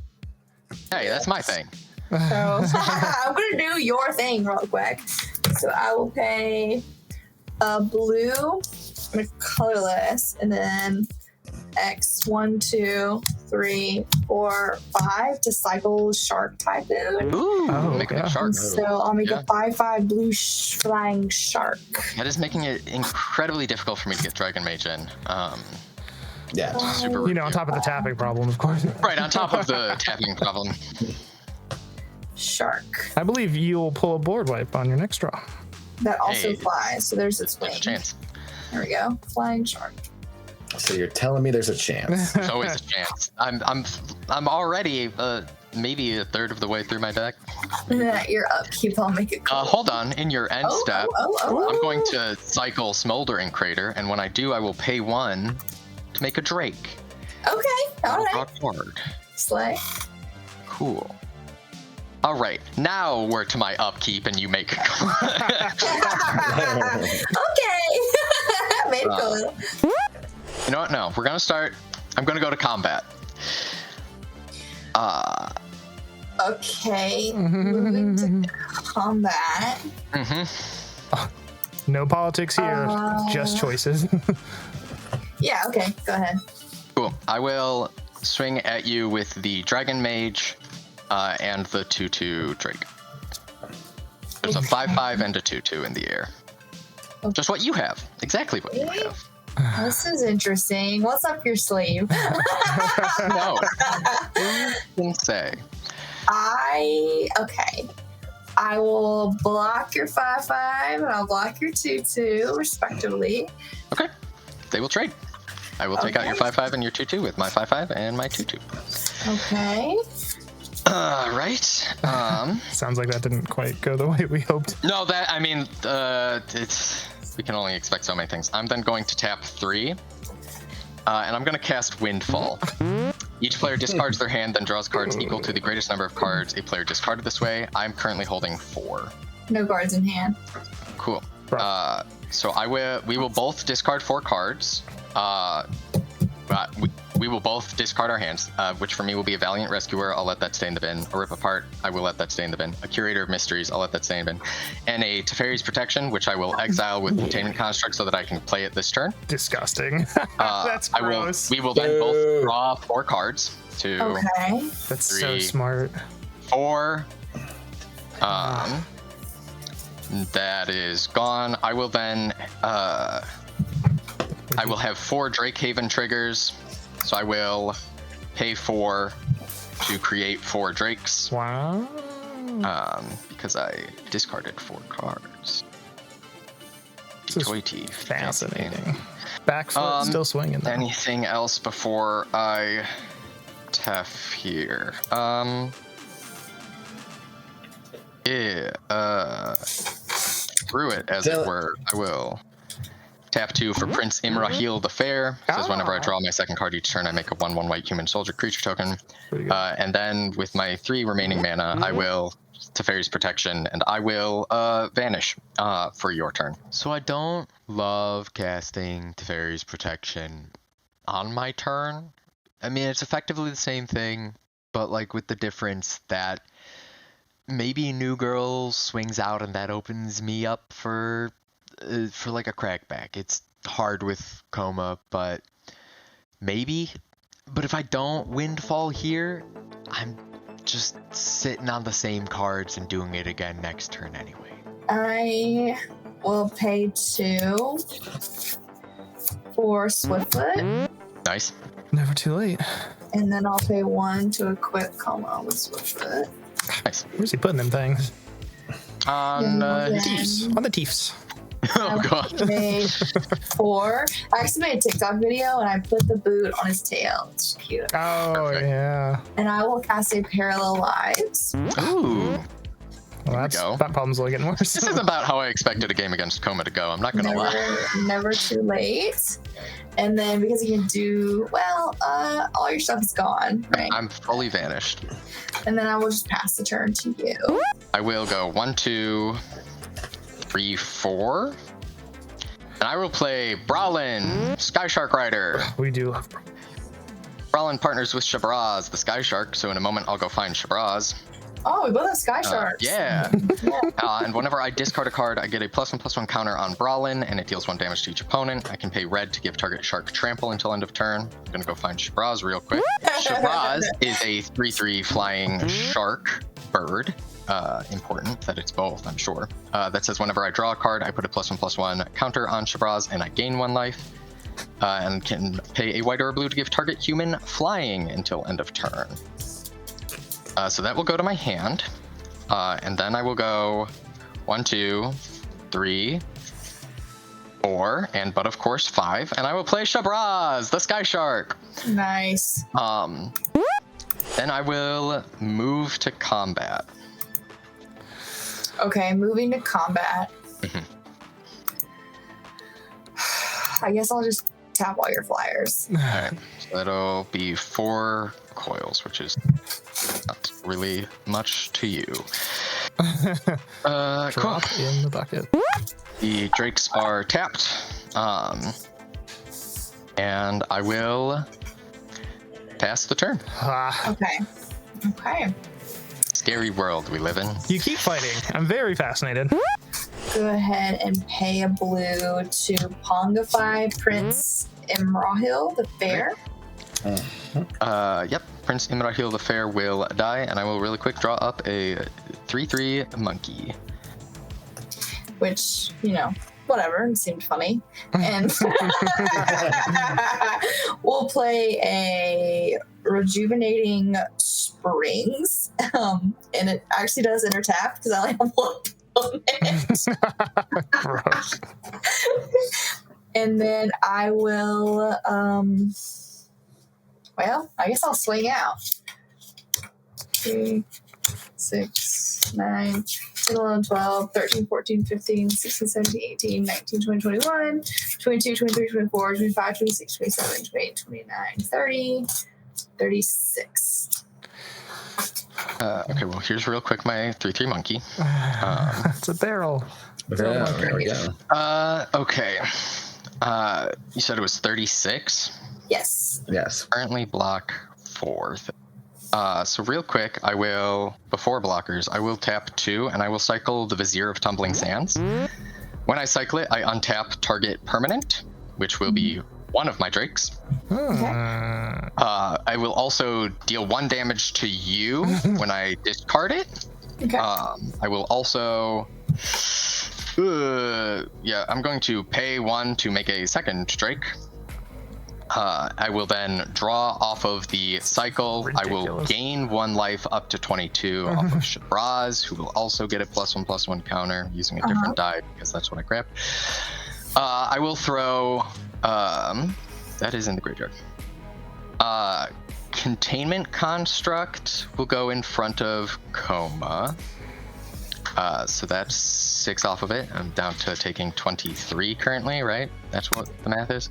Hey, that's my thing. So I'm gonna do your thing real quick. So I will pay a blue and a colorless, and then X 1, 2, 3, 4, 5 to cycle Shark Typhoon. Ooh, Oh, make a yeah. big shark. So I'll make Yeah. a 5/5 blue flying shark. That is making it incredibly difficult for me to get Dragon Mage in. Yeah. Super. You know, on top of the tapping problem, of course. Right, on top of the tapping problem. Shark. I believe you'll pull a board wipe on your next draw. That also Hey. flies. So there's its There's wing. a chance. There we go. Flying shark. So you're telling me there's a chance? There's always a chance. I'm already maybe a third of the way through my deck. You're upkeep. I'll make it cool. Hold on. In your end step, oh. I'm going to cycle Smoldering Crater, and when I do, I will pay 1 to make a Drake. Okay. All Draw right. a card. Slay. Cool. All right, now we're to my upkeep, and you make a card. Okay. Made it cool. You know what? No, we're gonna start. I'm gonna go to combat. Okay. Moving to combat. No politics here, just choices. Yeah. Okay. Go ahead. Cool. I will swing at you with the Dragon Mage and the 2/2 Drake. There's a 5/5 and a 2/2 in the air. Just what you have. Exactly what you have. This is interesting. What's up your sleeve? No. Didn't say. Okay. I will block your 5/5 and I'll block your 2/2 respectively. Okay. They will trade. I will take out your 5/5 and your 2/2 with my 5/5 and my 2/2. Okay. Right. Sounds like that didn't quite go the way we hoped. No, that, I mean, we can only expect so many things. I'm then going to tap 3, and I'm going to cast Windfall. Each player discards their hand, then draws cards equal to the greatest number of cards a player discarded this way. I'm currently holding 4. No guards in hand. Cool. Right. So we will both discard 4 cards. We will both discard our hands, which for me will be a Valiant Rescuer. I'll let that stay in the bin. A Rip Apart, I will let that stay in the bin. A Curator of Mysteries, I'll let that stay in the bin. And a Teferi's Protection, which I will exile with Containment Construct so that I can play it this turn. Disgusting. That's gross. We will then both draw 4 cards. 2, Okay. That's 3, so smart. 4. That is gone. I will then I will have 4 Drake Haven triggers. So I will pay 4 to create 4 Drakes. Wow. Because I discarded 4 cards. This is Toy teeth. fascinating. Back foot still swinging though. Anything else before I tap here? Through it, as it were. I will tap 2 for Prince Imrahil the Fair. Says whenever I draw my second card each turn, I make a 1/1 white human soldier creature token. And then with my 3 remaining mana, I will Teferi's Protection, and I will vanish for your turn. So I don't love casting Teferi's Protection on my turn. I mean, it's effectively the same thing, but like with the difference that maybe New Girl swings out and that opens me up for like a crackback. It's hard with Koma, but maybe. But if I don't Windfall here, I'm just sitting on the same cards and doing it again next turn anyway. I will pay 2 for Swiftfoot, Nice. Never too late. and then I'll pay 1 to equip Koma with Swiftfoot. Nice. Where's he putting them things? On Yeah. Teefs. On the Teefs. oh god. Made 4. I actually made a TikTok video and I put the boot on his tail. It's cute. Oh, Perfect. yeah. And I will cast a Parallel Lives. Ooh. Well, go. that problem's only getting worse. This is about how I expected a game against Koma to go. I'm not gonna lie. Never too late. And then because you can do, well, all your stuff is gone, right? I'm fully vanished. And then I will just pass the turn to you. I will go 1, 2, 3, 4. And I will play Brawlin, Sky Shark Rider. We do love Brawlin partners with Shabraz, the Sky Shark, so in a moment I'll go find Shabraz. Oh, we both have Sky Sharks. Yeah. And whenever I discard a card, I get a +1/+1 counter on Brawlin, and it deals 1 damage to each opponent. I can pay red to give target shark trample until end of turn. I'm gonna go find Shabraz real quick. Shabraz is a 3/3 flying shark bird. Important that it's both, I'm sure. That says whenever I draw a card, I put a +1/+1 counter on Shabraz, and I gain 1 life. And can pay a white or a blue to give target human flying until end of turn. So that will go to my hand. And then I will go 1, 2, 3, 4, but of course 5. And I will play Shabraz, the Sky Shark. Nice. Then I will move to combat. Okay, moving to combat. I guess I'll just tap all your flyers. All right, so that'll be 4 coils, which is not really much to you. Cool. Drop in the bucket. The drakes are tapped, and I will pass the turn. Okay. Scary world we live in. You keep fighting. I'm very fascinated. Go ahead and pay a blue to Pongify Prince Imrahil the Fair. Yep, Prince Imrahil the Fair will die, and I will really quick draw up a 3/3 monkey. Which, whatever, it seemed funny. And we'll play a Rejuvenating Springs. And it actually does intertap because I only have 1 opponent. Gross. And then I will, I guess I'll swing out. 3, 6, 9, 10, 11, 12, 13, 14, 15, 16, 17, 18, 19, 20, 21, 22, 23, 24, 25, 26, 27, 28, 29, 30, 36. Okay, well, here's real quick my 3/3 monkey. It's a barrel. Yeah, there we go. Okay. You said it was 36? Yes. Yes. Currently block 4. So real quick, I will, before blockers, I will tap 2, and I will cycle the Vizier of Tumbling Sands. When I cycle it, I untap target permanent, which will be one of my drakes. I will also deal 1 damage to you when I discard it. Okay. I will also... I'm going to pay 1 to make a second drake. I will then draw off of the cycle. Ridiculous. I will gain 1 life up to 22 off of Shabraz, who will also get a +1/+1 counter using a different die because that's what I grabbed. I will throw... that is in the graveyard. Containment Construct will go in front of Koma. So that's 6 off of it. I'm down to taking 23 currently, right? That's what the math is.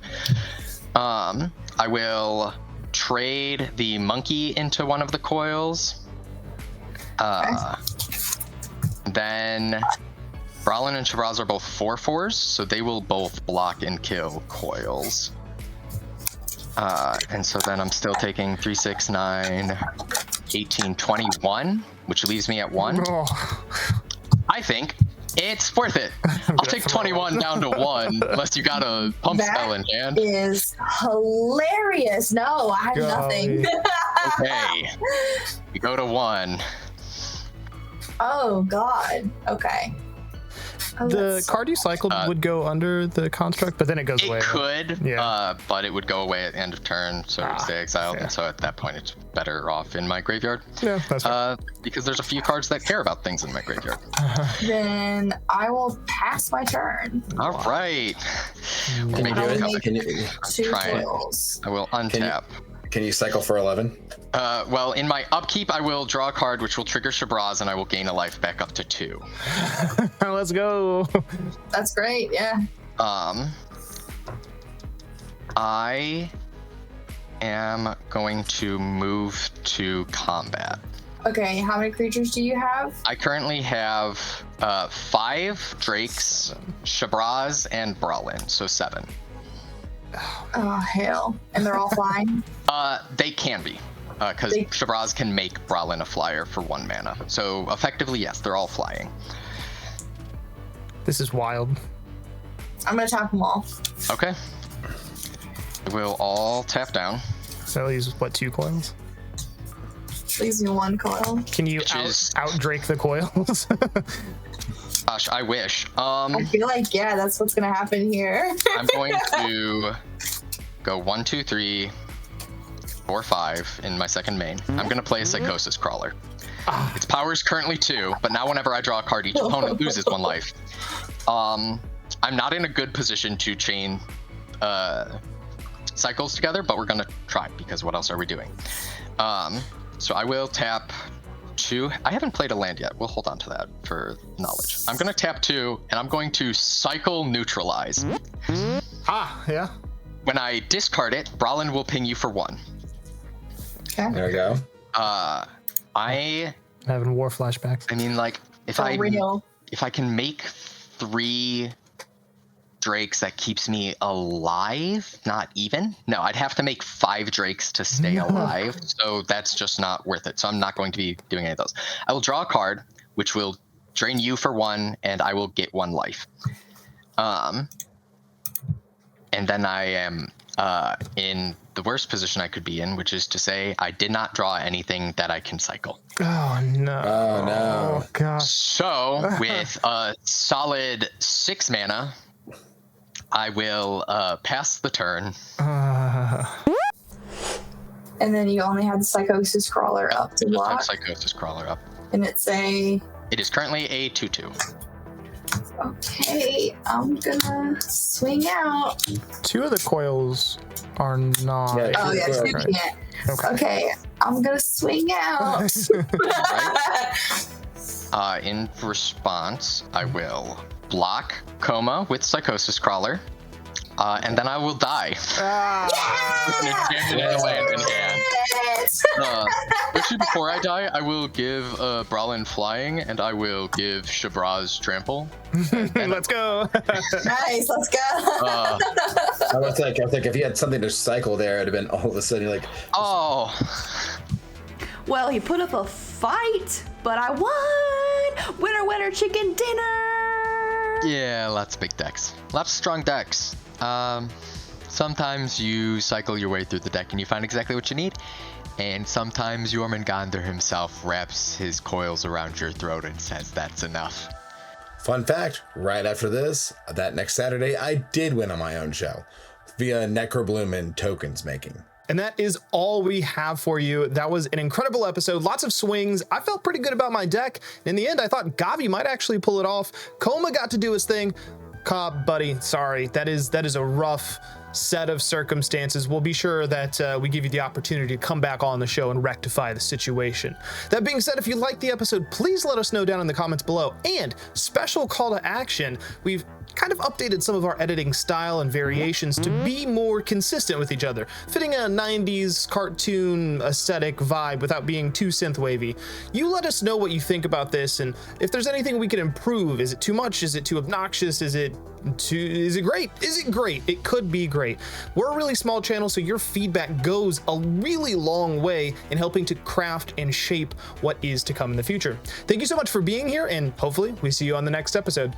I will trade the monkey into one of the coils. Then Brawlin and Shabraz are both 4/4s, so they will both block and kill coils. And so then I'm still taking 3, 6, 9, 18, 21, which leaves me at 1. I think it's worth it. I'll take 21 down to 1, unless you got a pump spell in hand. That is hilarious. No, I have nothing. Okay. We go to 1. Oh, God. Okay. Oh, The card you cycled would go under the construct, but then it goes away. It could, Yeah. but it would go away at the end of turn, so it would stay exiled, and so at that point it's better off in my graveyard. Yeah, that's right. Because there's a few cards that care about things in my graveyard. Then I will pass my turn. All right. Can you do it? Can you, 2 try it. coils. I will untap. can you cycle for 11? Well, in my upkeep, I will draw a card which will trigger Shabraz, and I will gain a life back up to 2. Let's go. That's great. Yeah. I am going to move to combat. Okay. How many creatures do you have? I currently have 5 drakes, Shabraz, and Brawlin, so 7. Oh, hell. And they're all flying? They can be. because Shabraz can make Bralin a flyer for 1 mana. So effectively, yes, they're all flying. This is wild. I'm gonna tap them all. Okay. We'll all tap down. So that leaves, what, 2 coils? Leaves me 1 coil. Can you out Drake the coils? Gosh, I wish. I feel like, yeah, that's what's gonna happen here. I'm going to go 1, 2, 3, 4, 5 in my second main. I'm gonna play a Psychosis Crawler. Its power is currently 2, but now whenever I draw a card, each opponent loses 1 life. I'm not in a good position to chain cycles together, but we're gonna try, because what else are we doing? So I will tap 2. I haven't played a land yet. We'll hold on to that for knowledge. I'm gonna tap 2, and I'm going to cycle neutralize. Yeah. When I discard it, Bralin will ping you for 1. Okay. There we go. I'm having war flashbacks. I mean, like, if I can make 3 drakes, that keeps me alive, not even. No, I'd have to make 5 drakes to stay alive, so that's just not worth it. So I'm not going to be doing any of those. I will draw a card, which will drain you for 1, and I will get 1 life. And then I am in the worst position I could be in, which is to say I did not draw anything that I can cycle. Oh no. Oh no. Oh gosh. So with a solid 6 mana, I will pass the turn. And then you only had the Psychosis Crawler up to Just have block. Psychosis Crawler up. And it's a... It is currently a 2/2. Okay, I'm gonna swing out. 2 of the coils are not. Yeah, Oh yeah, Okay. you can't. Okay. Okay, I'm gonna swing out. In response, I will block Koma with Psychosis Crawler, and then I will die. With an enchanted land in hand. Actually, before I die, I will give Bralin Flying, and I will give Shabraz Trample. Let's go. Nice, let's go. I was like, if you had something to cycle there, it'd have been all of a sudden you're like, Oh, Well, he put up a fight, but I won! Winner, winner, chicken dinner! yeah, lots of big decks. Lots of strong decks. Sometimes you cycle your way through the deck and you find exactly what you need. And sometimes Jormungandr himself wraps his coils around your throat and says that's enough. fun fact, right after this, that next Saturday, I did win on my own show via Necrobloom and tokens making. And that is all we have for you. That was an incredible episode. Lots of swings. I felt pretty good about my deck. In the end, I thought Gavi might actually pull it off. Koma got to do his thing. Cobb, buddy, sorry. That is a rough set of circumstances. We'll be sure that we give you the opportunity to come back on the show and rectify the situation. That being said, if you liked the episode, please let us know down in the comments below. And special call to action, we've kind of updated some of our editing style and variations to be more consistent with each other, fitting a 90s cartoon aesthetic vibe without being too synth wavy. You let us know what you think about this, and if there's anything we can improve. Is it too much? Is it too obnoxious? Is it great? Is it great? It could be great. We're a really small channel, so your feedback goes a really long way in helping to craft and shape what is to come in the future. Thank you so much for being here, and hopefully we see you on the next episode.